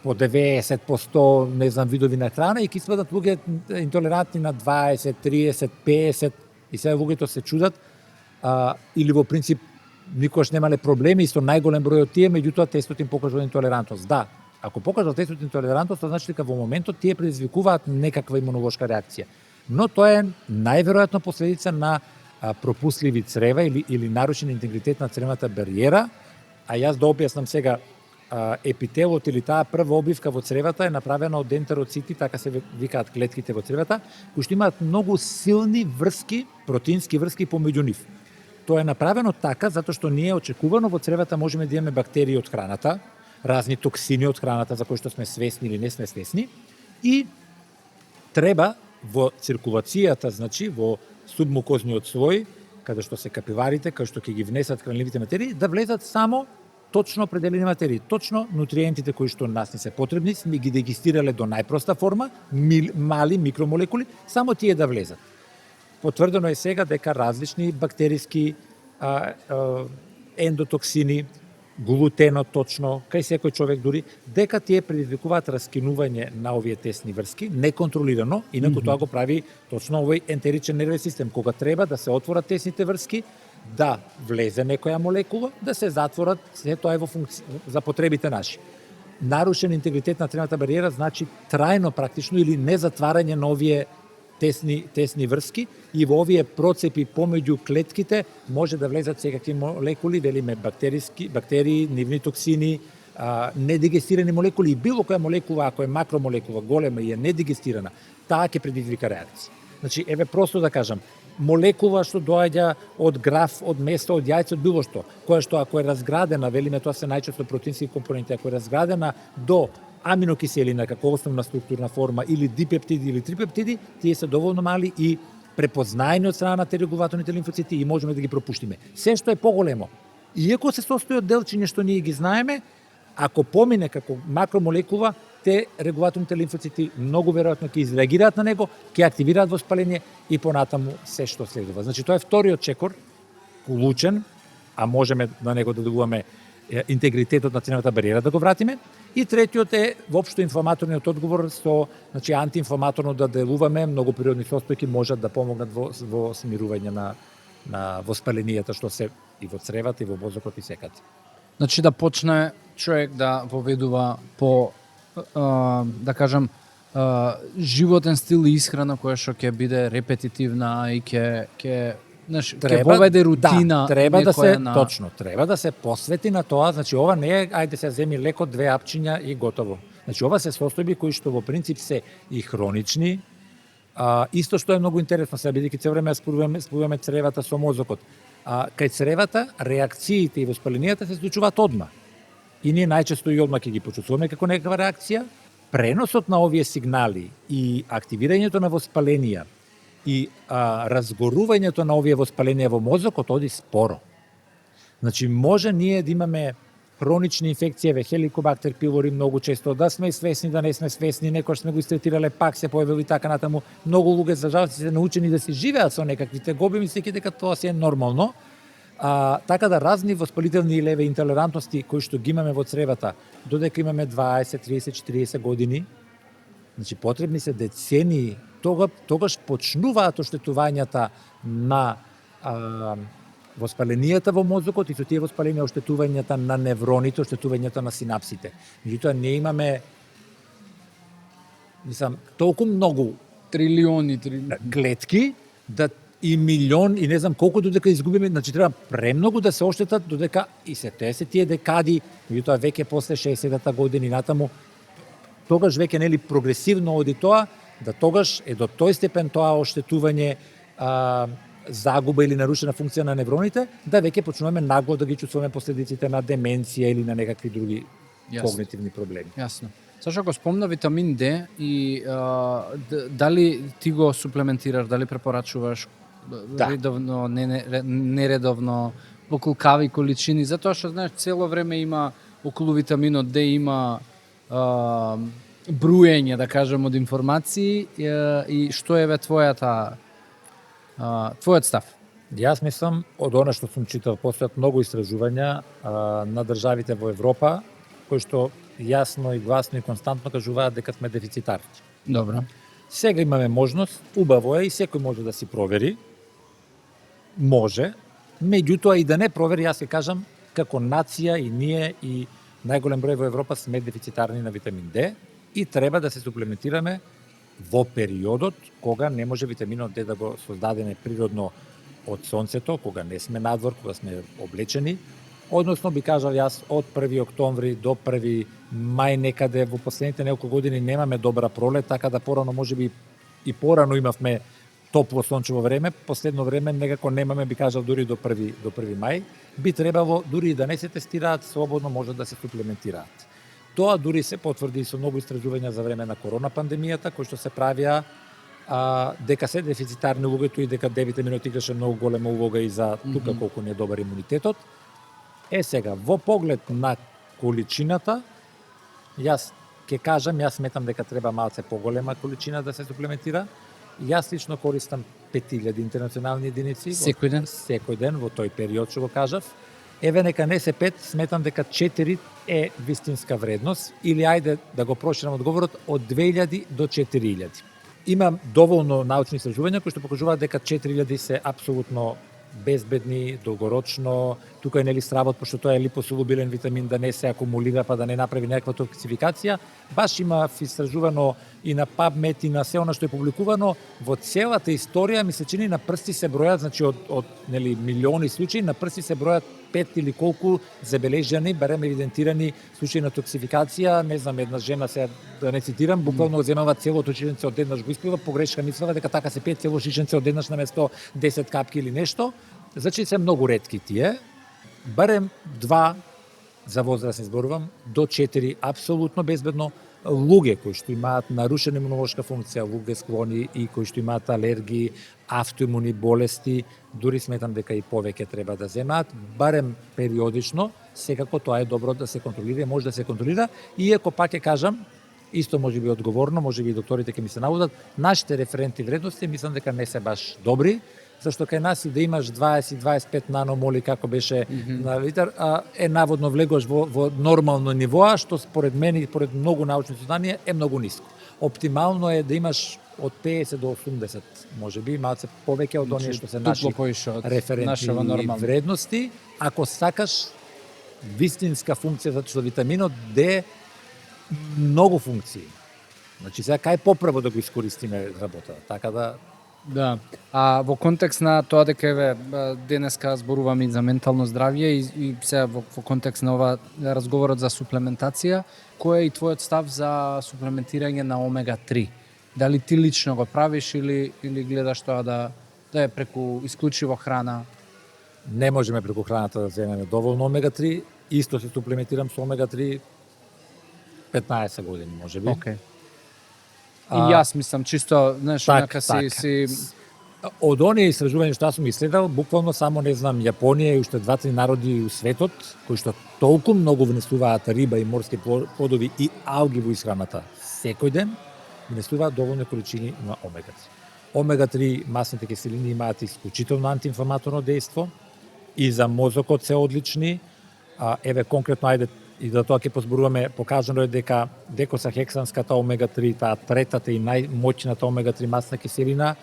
по 90%, не знам, видови на храна и ќе испадат луѓе интолерантни на 20, 30, 50 и сега луѓето се чудат или во принцип никош немале проблеми и со најголем број од тие, меѓутоа тестот им покажува интолерантност. Да, ако покажува тестот интолерантност, тоа значи дека во моментот тие предизвикуваат некаква имунолошка реакција. Но тоа е најверојатно последица на пропусливи црева или нарушен интегритет на цревната бариера, а јас да објаснам сега, епителот или таа прва обивка во цревата е направена од ентероцити, така се викаат клетките во цревата, кои што имаат многу силни врски, протеински врски помеѓу нив. Тоа е направено така затоа што ние очекувано во цревата можеме да имаме бактерии од храната, разни токсини од храната за кои што сме свесни или не сме свесни и треба во циркулацијата, значи во субмукозниот слој, каде што се капиларите, каде што ќе ги внесат хранливите материи, да влезат само точно определени материи, точно нутриентите кои што нас не се потребни, сме ги дегистирале до најпроста форма, мали микромолекули, само тие да влезат. Потврдено е сега дека различни бактериски ендотоксини, глутенот точно, кај секој човек дури, дека тие предизвикуваат раскинување на овие тесни врски, неконтролирано, инаку тоа го прави точно овој ентеричен нервен систем, кога треба да се отворат тесните врски, да влезе некоја молекула, да се затворат, се тоа е во функција за потребите наши. Нарушен интегритет на цревната бариера значи трајно практично или незатварање на овие тесни врски и во овие процепи помеѓу клетките може да влезат секакви молекули, велиме бактерии, нивни токсини, недигестирани молекули и било која молекула, ако е макромолекула голема и е недигестирана, таа ќе предизвика реакција. Значи, еве просто да кажам, молекула што доаѓа од граф, од место, од јајце, од било што, која што ако е разградена, велиме тоа се најчесто протеински компоненти, ако е разградена до аминокиселина како основна структурна форма или дипептиди или трипептиди, тие се доволно мали и препознаени од страна на Т-регулаторните лимфоцити и можеме да ги пропуштиме. Се што е поголемо, иако се состои од делчиња што ние ги знаеме, ако помине како макромолекула, Т-регулаторните лимфоцити многу веројатно ќе изреагираат на него, ќе активираат воспаление и понатаму се што следува. Значи тоа е вториот чекор, клучен, а можеме на него да делуваме интегритетот на цревната бариера да го вратиме. И третиот е воопшто инфламаторниот одговор со, значи, антиинфламаторно да делуваме, многу природни состојки можат да помогнат во смирување на воспаленијата што се и во цревата и во мозокот и секаде. Значи да почне човек да воведува по да кажам животен стил и исхрана која што ќе биде репетитивна и ќе воведе рутина. Да, треба да се точно, треба да се посвети на тоа, значи ова не е ајде се земи леко 2 апчиња и готово. Значи ова се состојби кои што во принцип се и хронични, исто што е многу интересно, сега бидејќи цело време спојуваме цревата со мозокот. Кај цревата реакциите и воспаленијата се случуваат одма. И ние најчесто и одма ќе ги почувствуваме како некаква реакција. Преносот на овие сигнали и активирањето на воспаленија и разгорувањето на овие воспаленија во мозокот оди споро. Значи, може ние да имаме хронични инфекции, хеликобактер пилори многу често, да сме свесни, да не сме свесни, некојаш сме го истретирале, пак се појавили така натаму. Многу луѓе за жал се научени да си живеат со некаквите гоби, мислејќи дека тоа се е нормално. Така да разни воспалителни леве интолерантности кои што ги имаме во цревата, додека имаме 20, 30, 40 години, значи потребни се децении, тогаш почнуваат оштетувањата на воспаленијата во мозокот и со тие воспаленија оштетувањата на невроните, оштетувањата на синапсите. Меѓутоа не имаме толку многу трилиони клетки да и милион и не знам колку додека изгубиме, значи треба премногу да се оштетат додека и се тие декади, меѓутоа веќе после 60-та години натаму, тогаш веќе нели прогресивно оди тоа, да тогаш е до тој степен тоа оштетување, загуба или нарушена функција на невроните, да веќе почнуваме нагло да ги чувствуваме последиците на деменција или на некакви други когнитивни проблеми. Јасно. Сашо, ако спомна витамин Д и дали ти го суплементираш, дали препорачуваш редовно, нередовно, во колкави количини, затоа што знаеш цело време има околу витаминот Д има бруење, да кажем, од информации и што е твојот став? Јас мислам, од она што сум читал, постојат многу истражувања на државите во Европа, кои што јасно и гласно и константно кажуваат дека сме дефицитарни. Добро. Сега имаме можност, убаво е и секој може да си провери. Може, меѓутоа и да не провери, јас ќе кажам, како нација и ние и најголем број во Европа сме дефицитарни на витамин Д и треба да се суплементираме во периодот кога не може витаминот Д да го создадеме природно од сонцето, кога не сме надвор, кога сме облечени. Односно би кажал јас од 1 октомври до 1 мај некаде во последните неколку години немаме добра пролет, така да порано можеби и порано имавме топло сончево време, последно време некако немаме, би кажал дури до 1 мај, би требало дури и да не се тестираат, слободно може да се суплементираат. Тоа дури се потврди со многу истражувања за време на корона пандемијата, кои што се правија дека се дефицитарни луѓето и дека Д витаминот играше многу голема улога и за тука колку не е добар имунитетот. Сега, во поглед на количината, јас ќе кажам, јас сметам дека треба малце поголема количина да се суплементира. Јас лично користам 5000 интернационални единици секој ден? Секој ден во тој период што го кажав. Еве нека не се 5, сметам дека 4 е вистинска вредност или ајде да го проширам одговорот од 2000 до 4000. Има доволно научни истражувања кои што покажуваат дека 4000 се апсолутно безбедни, долгорочно, тука е нели стравот, пошто тоа е липосолубилен витамин, да не се акумулира, па да не направи некаква токсификација. Баш има истражувано и на PubMed и на се она што е публикувано, во целата историја ми се чини на прсти се бројат, значи од нели милиони случаи, на прсти се бројат 5 или колку забележани, барем евидентирани случаи на токсификација. Не знам, една жена, се да не цитирам, буквално земава целото шишенце одеднаш, го испива, погрешка мислела дека така се 5 цело шишенце одеднаш наместо 10 капки или нешто. Значи се многу ретки тие. Барем 2, за возраст зборувам, до 4 апсолутно безбедно. Луѓе кои што имаат нарушена имунолошка функција, луѓе склони и кои што имаат алергии, автоимуни болести, дури сметам дека и повеќе треба да земаат, барем периодично, секако тоа е добро да се контролира, може да се контролира, иако пак ќе кажам, исто може би одговорно, може би докторите ќе ми се наводат, нашите референтни вредности мислам дека не се баш добри, зашто кај нас и да имаш 20-25 наномоли како беше на литар, е наводно влегуваш во нормално ниво, што според мене и според многу научни изследувања е многу ниско. Оптимално е да имаш од 50 до 80, можеби малце повеќе од оние што се наши референтни вредности, ако сакаш вистинска функција, затоа што витаминот Д многу функции. Значи сега кај поправо да го искористиме работата, така да. Да. А во контекст на тоа дека еве денеска зборуваме и за ментално здравје и сега во контекст на ова разговорот за суплементација, кој е и твојот став за суплементирање на омега 3? Дали ти лично го правиш или гледаш тоа да е преку исклучиво храна? Не можеме преку храната да земеме доволно омега 3, исто се суплементирам со омега 3 15 години можеби. Океј. И јас мислам чисто, знаеш, онака си од оние истражувања што сум исследал, буквално само не знам Јапонија и уште 2-3 народи у светот кои што толку многу внесуваат риба и морски плодови и алги во исхраната секој ден, внесуваат доволни количини на омега 3. Омега 3 масните киселини имаат исклучително антиинфламаторно дејство и за мозокот се одлични. Еве конкретно ајде и за тоа ќе позборуваме, покажано е дека декосахексанската омега 3, таа третата и најмоćната омега 3 масна киселина,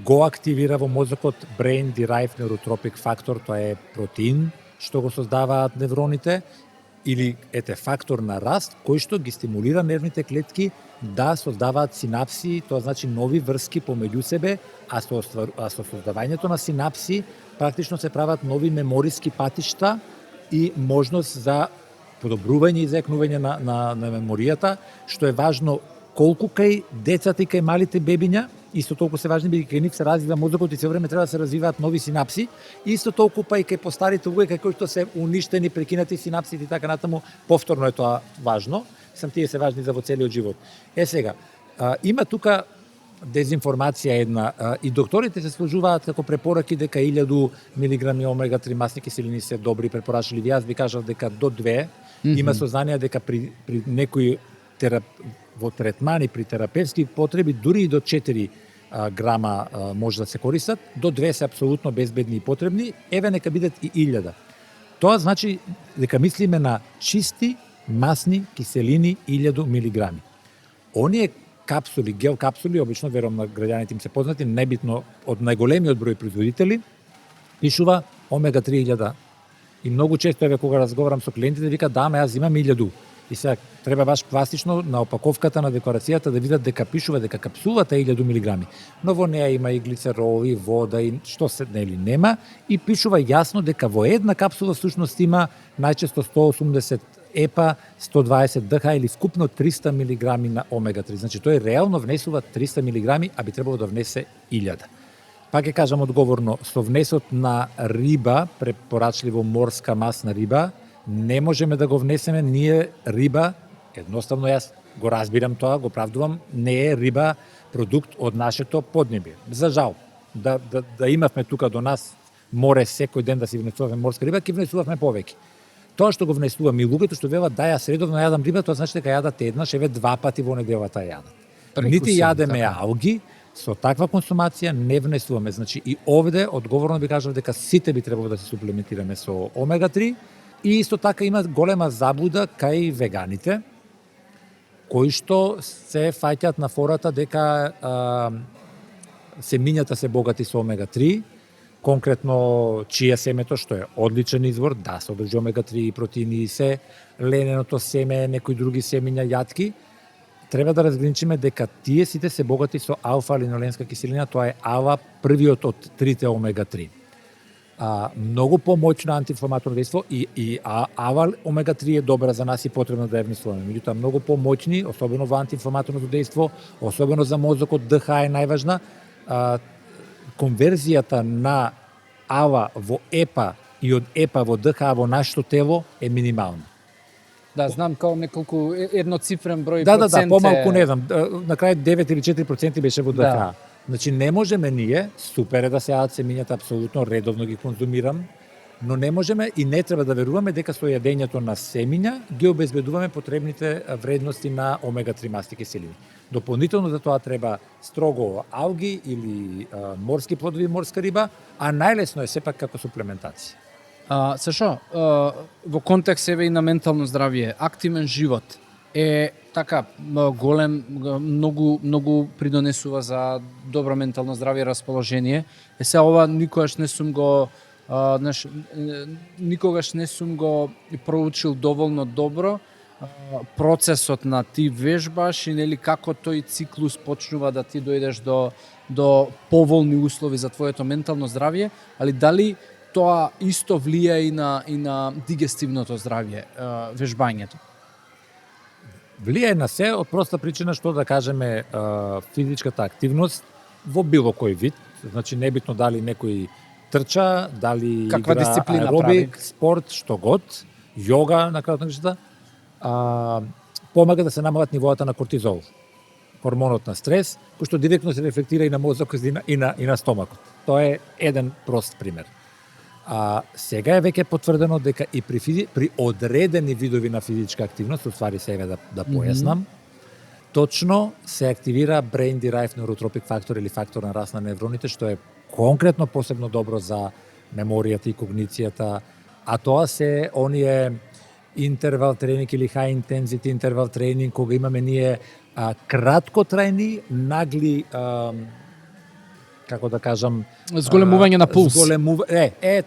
го активира во мозокот Brain Derived Neurotrophic Factor, тоа е протеин што го создаваат невроните или фактор на раст кој што ги стимулира нервните клетки да создаваат синапси, тоа значи нови врски помеѓу себе, а со создавањето на синапси практично се прават нови мемориски патишта и можност за подобрување и заекнување на меморијата, што е важно колку кај децата и кај малите бебиња, исто толку се важни, бидејќи кај нив се развива мозокот и се време треба да се развиваат нови синапси, исто толку па и кај постарите луѓе кај кои што се уништени, прекинати синапсите и така натаму, повторно е тоа важно, сам тие се важни за во целиот живот. Сега, има тука дезинформација една, и докторите се служуваат како препораки дека 1000 милиграми омега-3 масни киселини се добри препорачливи. Јас би кажал дека до 2 има сознание дека при некои во третмани, при терапевски потреби, дури и до 4 грама може да се користат, до 2 се апсолутно безбедни и потребни, еве нека бидат и 1000. Тоа значи дека мислиме на чисти масни киселини 1000 милиграми. Оние капсули, гел капсули, обично верувам на граѓаните им се познати, небитно од најголемиот број производители, пишува омега-3 1000. И многу често еве кога разговарам со клиентите вика да, ама јас имам 1000. И сега треба баш пластично на опаковката на декларацијата да видат дека пишува дека капсулата е 1000 милиграми. Но во неа има и глицерол, и вода, и што се нели нема, и пишува јасно дека во една капсула всушност има најчесто 180 епа, 120 ДХ или скупно 300 милиграми на омега-3. Значи тој реално внесува 300 милиграми, а би требало да внесе 1000. Пак ќе кажам одговорно, со внесот на риба, препорачливо морска масна риба, не можеме да го внесеме, ние риба, едноставно јас го разбирам тоа, го правдувам, не е риба продукт од нашето поднебие. За жал, да имавме тука до нас море секој ден да си внесуваме морска риба, ќе внесувавме повеќе. Тоа што го внесуваме и луѓето што велат да јас редовно јадам риба, тоа значи дека јадат еднаш, еве 2 пати во неделата јадат. Нити јадеме алги, со таква консумација не внесуваме. Значи и овде одговорно би кажав дека сите би требало да се суплементираме со омега-3 и исто така има голема заблуда кај веганите кои што се фаќаат на фората дека семињата се богати со омега-3, конкретно чија семето, што е одличен извор, да, содржи омега-3 протеини и се, лененото семе, некои други семиња, јатки, треба да разграничиме дека тие сите се богати со алфа-линоленска киселина, тоа е АЛА, првиот од трите омега-3. Многу помоćно антиинфламаторно дејство и АЛА омега-3 е добра за нас и потребно да ја внесуваме. Меѓутоа многу помоćни, особено во антиинфламаторното дејство, особено за мозокот, ДХ е најважна. Конверзијата на АЛА во ЕПА и од ЕПА во ДХ во нашето тело е минимална. Да, знам као неколку едноцифрен број процент. Да, помалку не знам. На крај 9 или 4% беше во ДХ. Да. Значи не можеме ние, супер е да се јадат семињата, апсолутно редовно ги конзумирам, но не можеме и не треба да веруваме дека со јадењето на семиња ги обезбедуваме потребните вредности на омега-3 масни киселини. Дополнително за тоа треба строго алги или морски плодови, морска риба, а најлесно е сепак како суплементација. Сашо, во контекст еве и на ментално здравје, активен живот е така голем, многу придонесува за добро ментално здравје и расположение. Се ова никогаш не сум го проучил доволно добро процесот на ти вежбаш и нели како тој циклус почнува да ти дојдеш до поволни услови за твоето ментално здравје, али дали тоа исто влија и на дигестивното здравје, вежбањето? Влијае на се од проста причина што да кажеме физичката активност во било кој вид, значи небитно дали некој трча, дали каква игра дисциплина аеробик, прави? спорт, што год, јога на кратката нешта, помага да се намалат нивоата на кортизол, хормонот на стрес, кој што директно се рефлектира и на мозокот и на стомакот. Тоа е еден прост пример. Сега е веќе потврдено дека и при одредени видови на физичка активност, уствари се да појаснам, точно се активира brain derived neurotrophic factor или фактор на раст на невроните, што е конкретно посебно добро за меморијата и когницијата, а тоа се оние интервал тренинг или high intensity интервал тренинг, кога имаме ние краткотрајни, нагли како да кажам, зголемување на пулс.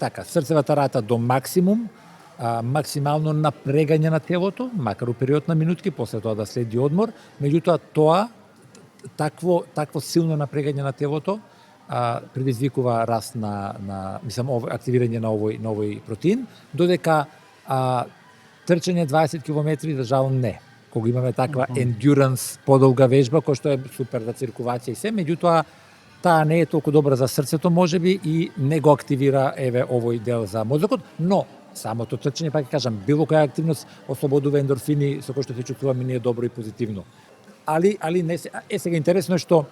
Така, срцевата рата до максимум, максимално напрегање на телото, макар у период на минутки, после тоа да следи одмор, меѓутоа такво силно напрегање на телото предизвикува раст активирање на овој протеин, додека трчање 20 километри за жал не. Кога имаме таква endurance подолга вежба која што е супер за циркулација и се, меѓутоа таа не е толку добра за срцето можеби и не го активира овој дел за мозокот, но самото трчање, пак ќе кажам, било која активност ослободува ендорфини со кои што се чувствуваме ние добро и позитивно. Али не се сега интересно е што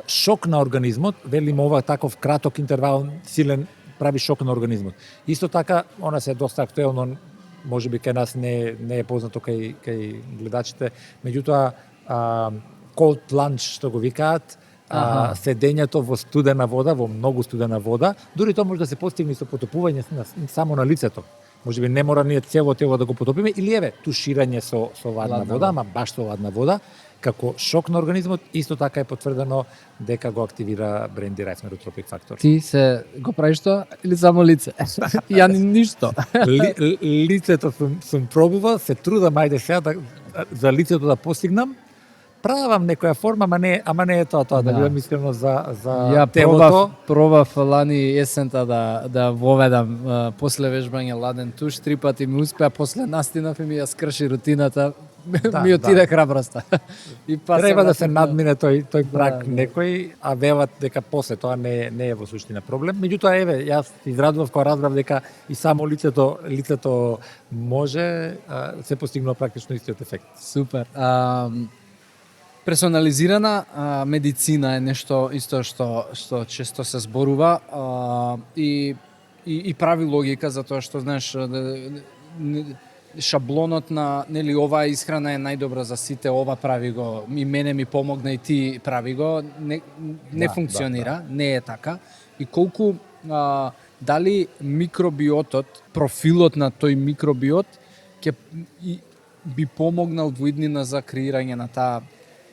шок на организмот, велиме ова таков краток интервал силен прави шок на организмот. Исто така, она се доста актуелно, можеби кај нас не е познато кај гледачите, меѓутоа cold plunge што го викаат, седењето во студена вода, во многу студена вода, дури тоа може да се постигне со потопување само на лицето. Можеби не мора ние цело тело да го потопиме, или туширање со ладна вода, ама баш со ладна вода, како шок на организмот, исто така е потврдено дека го активира brain derived neurotrophic factor. Ти се го правиш тоа или само лице? Ја ништо. Лицето сум пробувал, се трудам ајде сега за лицето да постигнам. Правам некоја форма, ама не е тоа да бидам искрено за телото. Пробав лани есента да воведам после вежбање ладен туш, 3 пати ми успеа, после настинав и ми ја скрши рутината. Ми отиде храброста. Треба да се надмине тој праг некој, а велат дека после тоа не е во суштина проблем. Меѓутоа јас израдував кога разбрав дека и само лицето може, се постигнува практично истиот ефект. Супер. Персонализирана медицина е нешто исто што често се зборува и прави логика, затоа што знаеш шаблонот на оваа исхрана е најдобра за сите, ова прави го, и мене ми помогна и ти прави го, не функционира, не е така. И колку дали микробиотот, профилот на тој микробиот би помогнал во иднина за креирање на таа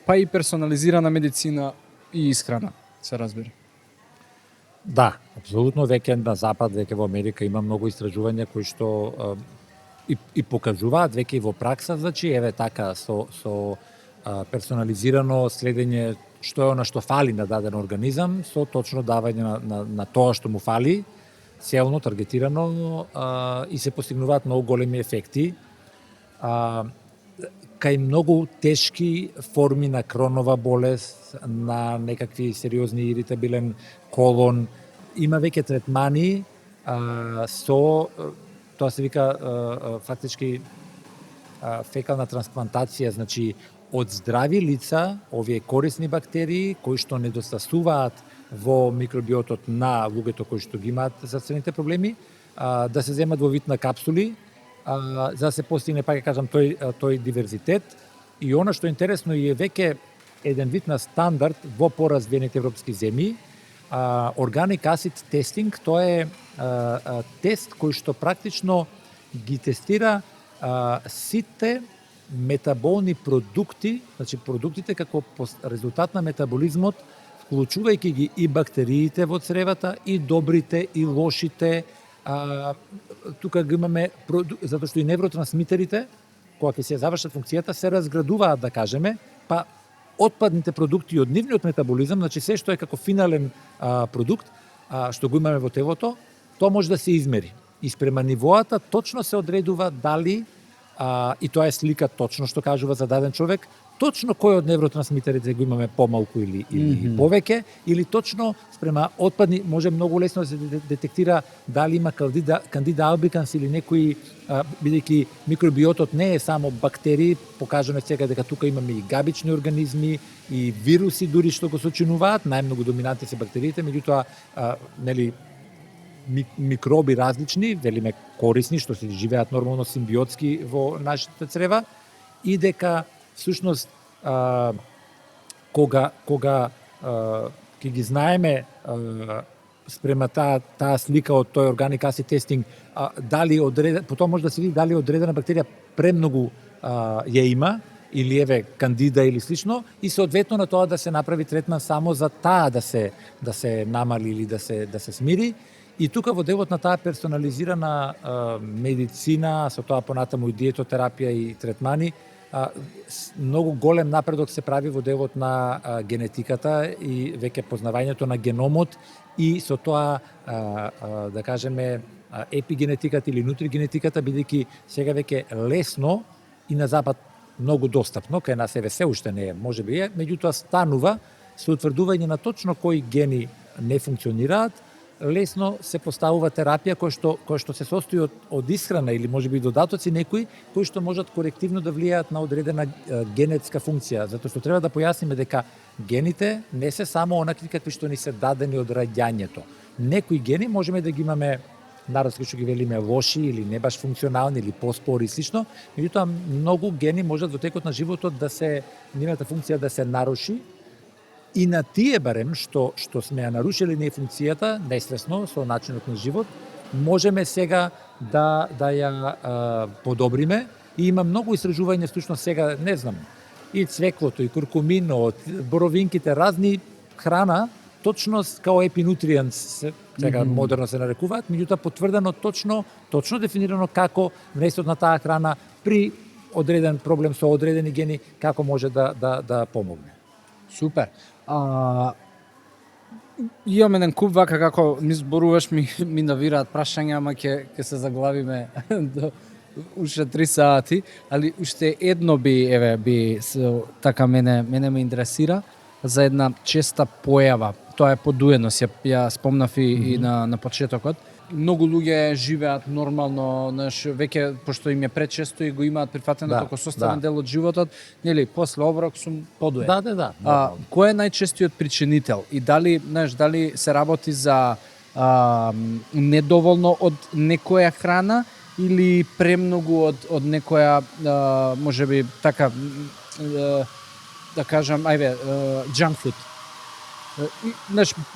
па и персонализирана медицина и исхрана, се разбира. Да, апсолутно, веќе на запад, веќе во Америка има многу истражувања кои што и покажуваат веќе и во пракса, значи така со персонализирано следење што е она што фали на даден организам, со точно давање на тоа што му фали, целно, таргетирано и се постигнуваат многу големи ефекти. Кај многу тешки форми на кронова болест, на некакви сериозни иритабилен колон, има веќе третмани со тоа се вика фактички фекална трансплантација, значи од здрави лица, овие корисни бактерии кои што недостасуваат во микробиотот на луѓето кои што ги имаат здравствените проблеми, да се земат во вид на капсули, за да се постигне, пак ќе кажам, тој диверзитет. И она што е интересно и е веќе еден вид на стандард во поразвиените европски земји, Organic Acid Testing, тоа е тест кој што практично ги тестира сите метаболни продукти, значи продуктите како резултат на метаболизмот, вклучувајќи ги и бактериите во цревата, и добрите, и лошите. Тука ги имаме, затоа што и невротрансмитерите, кога ќе се завршат функцијата, се разградуваат, да кажеме, па отпадните продукти од нивниот метаболизам, значи се што е како финален продукт, што го имаме во телото, тоа може да се измери. И спрема нивоата точно се одредува дали, и тоа е слика точно што кажува за даден човек, точно кој од невротрансмитерите го имаме помалку или повеќе, или точно спрема отпадни, може многу лесно да се детектира дали има кандида албиканс или некои, бидејќи микробиотот не е само бактерии, покажано сега дека тука имаме и габични организми, и вируси дури што го сочинуваат, најмногу доминантни се бактериите, меѓутоа микроби различни, велиме корисни, што се живеат нормално симбиотски во нашите црева, и дека всушност кога ќе ги знаеме спрема таа слика од тој Organic Acid Testing, дали потоа може да се види дали одредена бактерија премногу ја има, или кандида или слично, и соодветно на тоа да се направи третман само за таа да се намали или да се смири. И тука во делот на таа персонализирана медицина, со тоа понатаму и диетотерапија и третмани, многу голем напредок се прави во делот на генетиката и веќе познавањето на геномот и со тоа, да кажеме, епигенетиката или нутригенетиката, бидејќи сега веќе лесно и на запад многу достапно, кај нас еве се уште не е, можеби е, меѓутоа станува со утврдување на точно кои гени не функционираат, лесно се поставува терапија која што се состои од исхрана или можеби додатоци некои кои што можат корективно да влијаат на одредена генетска функција, затоа што треба да појасниме дека гените не се само онакви какви што ни се дадени од раѓањето. Некои гени можеме да ги имаме народски што ги велиме лоши или не баш функционални или поспори и слично, меѓутоа многу гени можат во текот на животот да се нивната функција да се наруши. И на тие барем што сме ја нарушили не функцијата, несвесно со начинот на живот, можеме сега да ја подобриме и има многу истражувања случно сега, не знам, и цвеклото, и куркуминот, боровинките, разни храна, точно као епинутриенс сега модерно се нарекуваат, меѓутоа потврдено точно дефинирано како внесот на таа храна при одреден проблем со одредени гени како може да помогне. Супер. Имам еден куп вака како ми зборуваш, ми навираат прашања, ама ќе се заглавиме до уште 3 сати, али уште едно би така мене ме интересира за една честа појава. Тоа е подуеност, ја спомнав и на почетокот. Многу луѓе живеат нормално, веќе пошто им е пречесто и го имаат прифатено како составен дел од животот, нели, после оброк сум подуен. Да. Кој е најчестиот причинител и дали се работи за недоволно од некоја храна или премногу од некоја можеби така да кажам, junk food.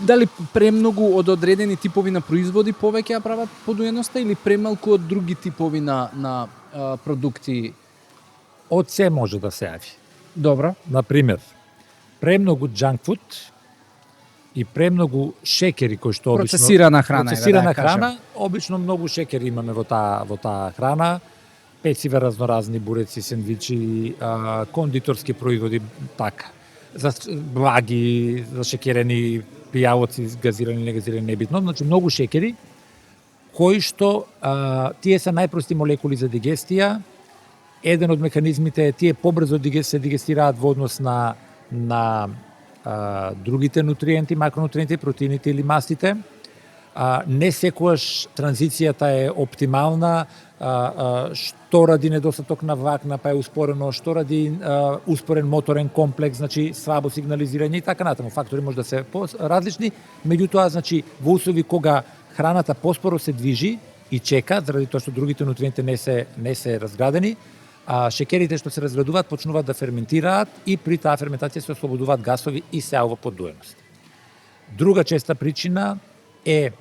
Дали премногу од одредени типови на производи повеќе ја прават подуеноста или премалку од други типови на продукти? Од се може да се јави. Добро. Например, премногу junk food и премногу шекери кои што обично процесирана храна, обично многу шекери имаме во таа храна, пецива разноразни, буреци, сендвичи, кондиторски производи, така. За благи, за шекерени пијалоци, газирани, негазирани, небитно, значи многу шекери, кои што тие се најпрости молекули за дигестија. Еден од механизмите е тие побрзо се дигестираат во однос на другите нутриенти, макронутриенти, протеините или мастите. Не секогаш транзицијата е оптимална, што ради недостаток на влакна, па е успорено, што ради успорен моторен комплекс, значи слабо сигнализирање и така натаму. Фактори може да се различни, меѓутоа, значи, во услови кога храната поспоро се движи и чека, заради тоа што другите нутриенти не се разградени, шекерите што се разградуваат почнуваат да ферментираат и при таа ферментација се ослободуваат гасови и се јавува подуеност. Друга честа причина е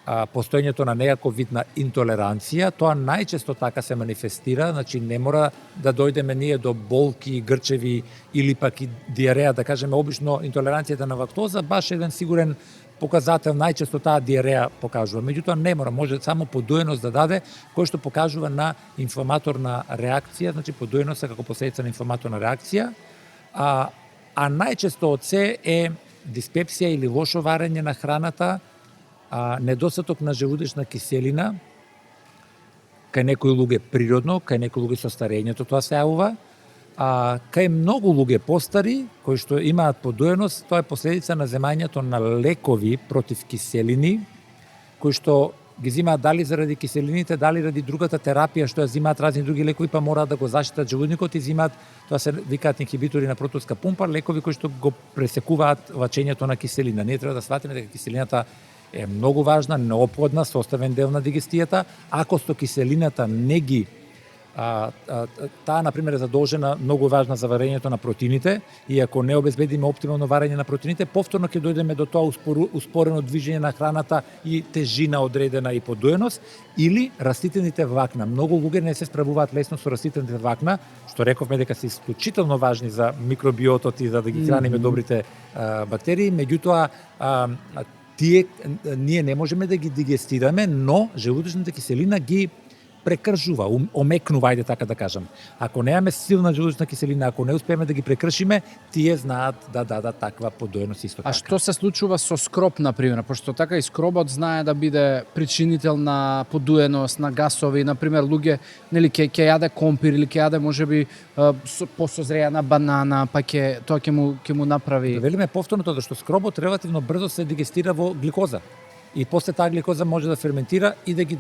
постоењето на некаков вид на интолеранција. Тоа најчесто така се манифестира, значи не мора да дојдеме ние до болки, грчеви или пак и диареја, да кажеме, обично интолеранцијата на лактоза, баш еден сигурен показател, најчесто таа диареја покажува. Меѓутоа не мора, може само подуеност да даде, кој што покажува на инфламаторна реакција, значи подуеноста како последица на инфламаторна реакција, а најчесто од се е диспепсија или лошо варење на храната, недостаток на желудечна киселина, кај некои луѓе природно, кај некои луѓе со старењето тоа се јавува, кај многу луѓе постари, кои што имаат подуеност, тоа е последица на земањето на лекови против киселини, кои што ги земаат дали заради киселините, дали ради другата терапија што ја земаат разни други лекови, па мораат да го заштитат желудникот и земаат, тоа се викаат инхибитори на протонска пумпа, лекови кои што го пресекуваат лачењето на киселина. Ние треба да сватиме дека киселината е многу важна, неопходна, составен дел на дигестијата. Ако со киселината не ги таа, например, е задолжена, многу важна за варењето на протеините, и ако не обезбедиме оптимално варење на протеините, повторно ќе дојдеме до тоа успорено движење на храната и тежина одредена и подуеност, или растителните влакна. Многу луѓе не се справуваат лесно со растителните влакна, што рековме дека се исклучително важни за микробиотот и за да ги храниме добрите бактерии, меѓутоа ние не можеме да ги дигестираме, но желудочната киселина ги прекршува, омекнува, ајде така да кажам. Ако немаме силна желудочна киселина, ако не успееме да ги прекршиме, тие знаат да дадат таква подоеност исто така. А што се случува со скроб, например? Пошто така и скробот знае да биде причинител на подуеност, на гасови, например, луѓе, нели ќе јаде компир или ќе јаде можеби посозреана банана, па тоа ќе му направи. Да велиме повторно тоа што скробот релативно брзо се дигестира во гликоза. И после таа гликоза може да ферментира и да ги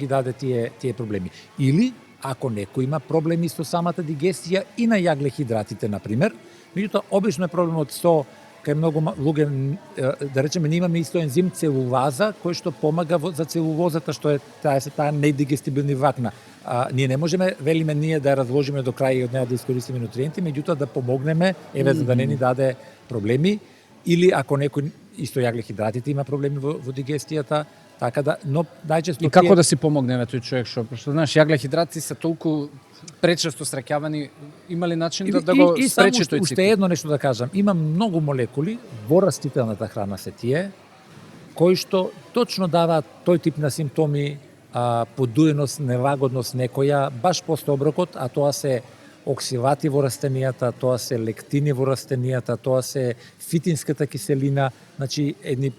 даде тие проблеми. Или ако некој има проблеми со самата дигестија и на јаглехидратите, например, меѓутоа обично е проблемот со кај многу луѓе, да речеме, ние имаме исто ензим целулаза кој што помага за целулозата, што е таа недигестибилни влакна. Ние не можеме, велиме ние да ја разложиме до крај и од неа да искористиме нутриенти, меѓутоа да помогнеме за да не ни даде проблеми, или ако некој исто јаглехидратите има проблеми во дигестијата, така да, но најчесто И како да си помогнеме тој човек што знаеш, јаглехидрати се толку пречесто сраќавани, има ли начин да го спречи тој цикл? Уште едно нешто да кажам, има многу молекули во растителната храна се тие кои што точно даваат тој тип на симптоми, подуеност, нелагодност некоја баш после оброкот, а тоа се оксивати во растенијата, тоа се лектини во растенијата, тоа се фитинската киселина, значи едни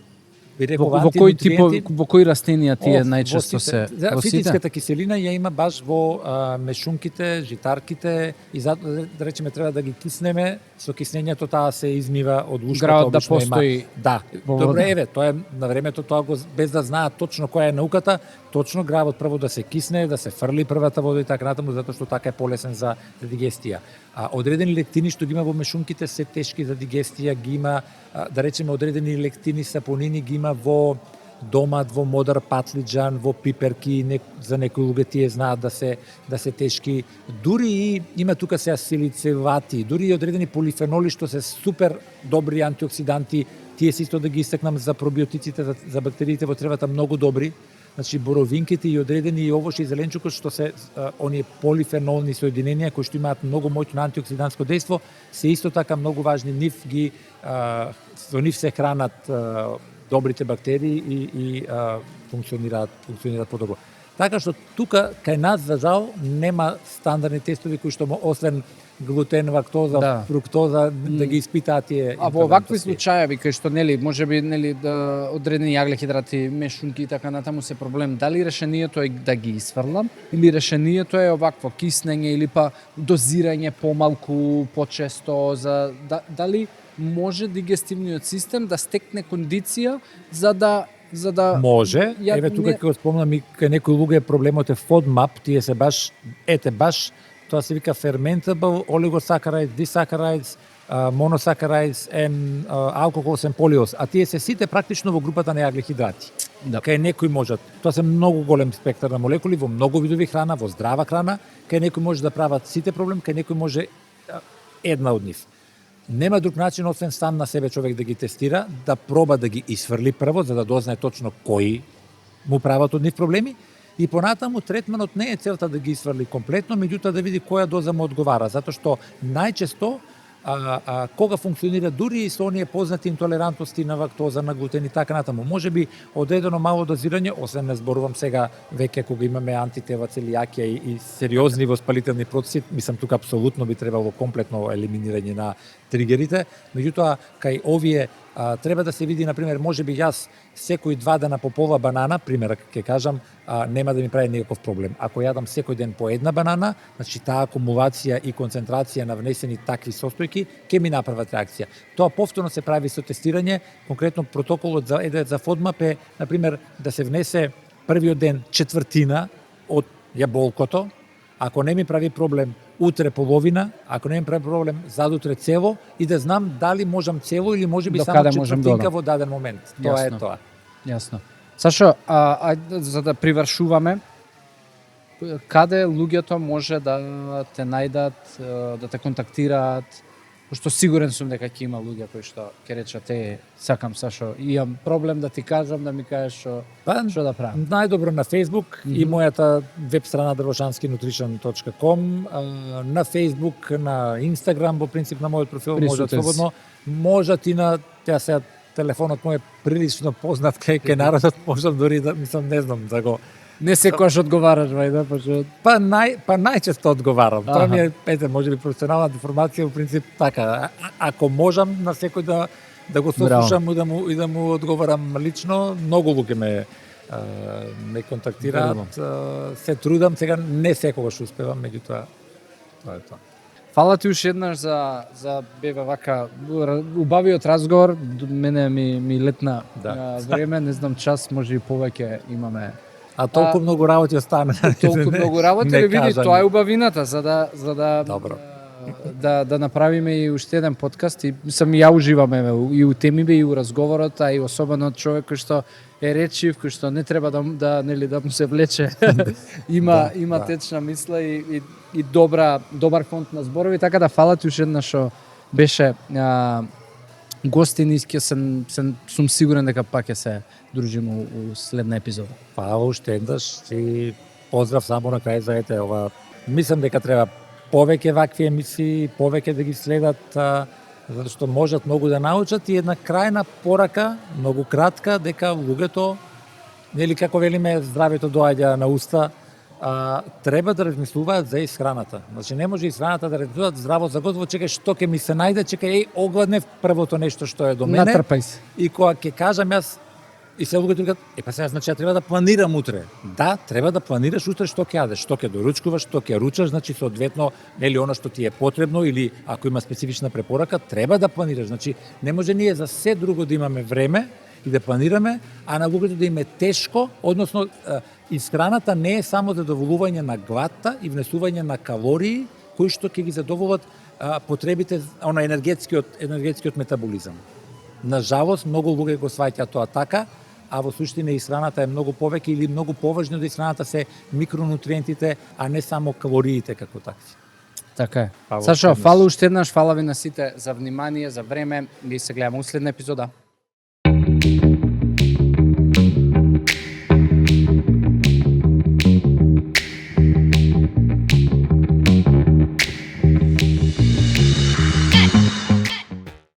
Во кој тип, во кои растенија тие најчесто се во сите? Фитинската киселина ја има баш во мешунките, житарките и да речеме треба да ги киснеме, со киснењето таа се измива од ушкото. Гравот да постои. Да. Добро, еве, тоа е на времето, тоа го без да знаат точно која е науката, точно гравот прво да се кисне, да се фрли првата вода и така натаму, затоа што така е полесен за дигестија. Одредени лектини што ги има во мешунките се тешки за дигестија, ги има, да речеме, одредени лектини, сапонини ги има во домат, во модар патлиџан, во пиперки, за некои луѓе тие знаат да се тешки. Дури и има тука се силицевати, дури и одредени полифеноли што се супер добри антиоксиданти, тие се исто да ги истакнам за пробиотиците, за бактериите во тревата многу добри. Значи боровинките и одредени и овошје и зеленчукот што се оние полифенолни соединенија кои што имаат многу моќно антиоксидантско дејство, се исто така многу важни. Со нив се хранат добрите бактерии и функционираат подобро. Така што тука кај нас за жал нема стандардни тестови кои што освен глутен, лактоза, фруктоза да ги испитаат тие. А во вакви случаи кај што можеби да одредени јаглехидрати, мешунки и така натаму се проблем, дали решението е да ги исфрлам или решението е овакво киснење или па дозирање помалку, почесто, за дали може дигестивниот систем да стекне кондиција за да може. Еве тука ќе го спомнам и кај некои луѓе проблемот е FODMAP, тие се баш тоа се вика fermentable oligosaccharides, disaccharides, monosaccharides and alcohols and polyols, а тие се сите практично во групата на јаглехидрати. Да. Кај некои можат, тоа се многу голем спектар на молекули во многу видови храна, во здрава храна, кај некои може да прават сите проблем, кај некои може една од нив. Нема друг начин освен сам на себе човек да ги тестира, да проба да ги исфрли прво за да дознае точно кои му прават од нив проблеми. И понатаму третманот не е целта да ги исфрли комплетно, меѓутоа да види која доза му одговара, затоа што најчесто кога функционира дури и со оние познати интолерантности на лактоза, на глутен и така натаму. Можеби одредено мало дозирање, освен не зборувам сега веќе кога имаме антитела, целијакија и сериозни воспалителни процеси, мислам тука апсолутно би требало комплетно елиминирање на тригерите, меѓутоа кај овие треба да се види, например, можеби јас секој 2 дена по пола банана, пример ќе кажам, нема да ми прави никаков проблем. Ако јадам секој ден по една банана, значи таа акумулација и концентрација на внесени такви состојки ќе ми направат реакција. Тоа повторно се прави со тестирање, конкретно протоколот за FODMAP е, например, да се внесе првиот ден четвртина од јаболкото, ако не ми прави проблем утре половина, ако не ми прави проблем задутре цело, и да знам дали можам цело или можеби само четвртинка во даден момент. Тоа е тоа. Јасно. Сашо, за да привршуваме, каде луѓето може да те најдат, да те контактираат? Пошто сигурен сум дека ќе има луѓе кои што ќе речат сакам Сашо, имам проблем да ти кажам, да ми кажеш што да правам. Најдобро на Facebook и мојата веб страна drvošanskinutrition.com, на Facebook, на Instagram, во принцип на мојот профил можат слободно, можат и на телефонот мој е прилично познат кај народот, можам дори да мислам не знам да го Не секогаш одговараш, вајде, па најчесто одговарам. Тоа ми Аха. е ете можеби професионална информација, во принцип така. Ако можам на секој да го сослушам и да му одговарам лично, многу луѓе ме контактираат, се трудам, сега не секогаш успевам, меѓутоа тоа е тоа. Фала ти уште еднаш за беве вака убавиот разговор. Мене ми летна време, не знам час, може и повеќе имаме. А толку многу работи остана. Толку многу работи, не види, кажам. тоа е убавината за да Добро. да направиме и уште еден подкаст и сам ја уживам и у темите и у разговорот, а и особено човек кој што е речив, кој што не треба да нели да му се влече. има течна мисла и добар фонд на зборови, така да фала ти уште еднаш што беше гостин и сум сигурен дека пак ќе се дружиме у следна епизода. Па уште еднаш и поздрав само на крај за ете ова. Мислам дека треба повеќе вакви емисии, повеќе да ги следат, затоа што можат многу да научат и една крајна порака, многу кратка, дека луѓето, нели како велиме, здравето доаѓа на уста, треба да размислуваат за исхраната. Значи не може исхраната да размислуваат здраво за готово, чекај што ќе ми се најде, чекај огладнев првото нешто што е до мене. Натрпај се. И кога ќе кажам јас и се луѓето викаат, па сега значи ја треба да планирам утре. Да, треба да планираш утре што ќе јадеш, што ќе доручкуваш, што ќе ручаш, значи соодветно нели она што ти е потребно или ако има специфична препорака, треба да планираш. Значи не може ние за се друго да имаме време и да планираме, а на луѓето да им е тешко, односно исхраната не е само задоволување на гладта и внесување на калории кои што ќе ги задоволат потребите на енергетскиот метаболизам. На жалост, многу луѓе го сваќаат тоа така, а во суштина исхраната е многу повеќе или многу поважно да исхраната се микронутриентите, а не само калориите како такви. Така е. Па, Сашо, фала уште еднаш, фала ви на сите за внимание, за време и се гледаме у следна епизода.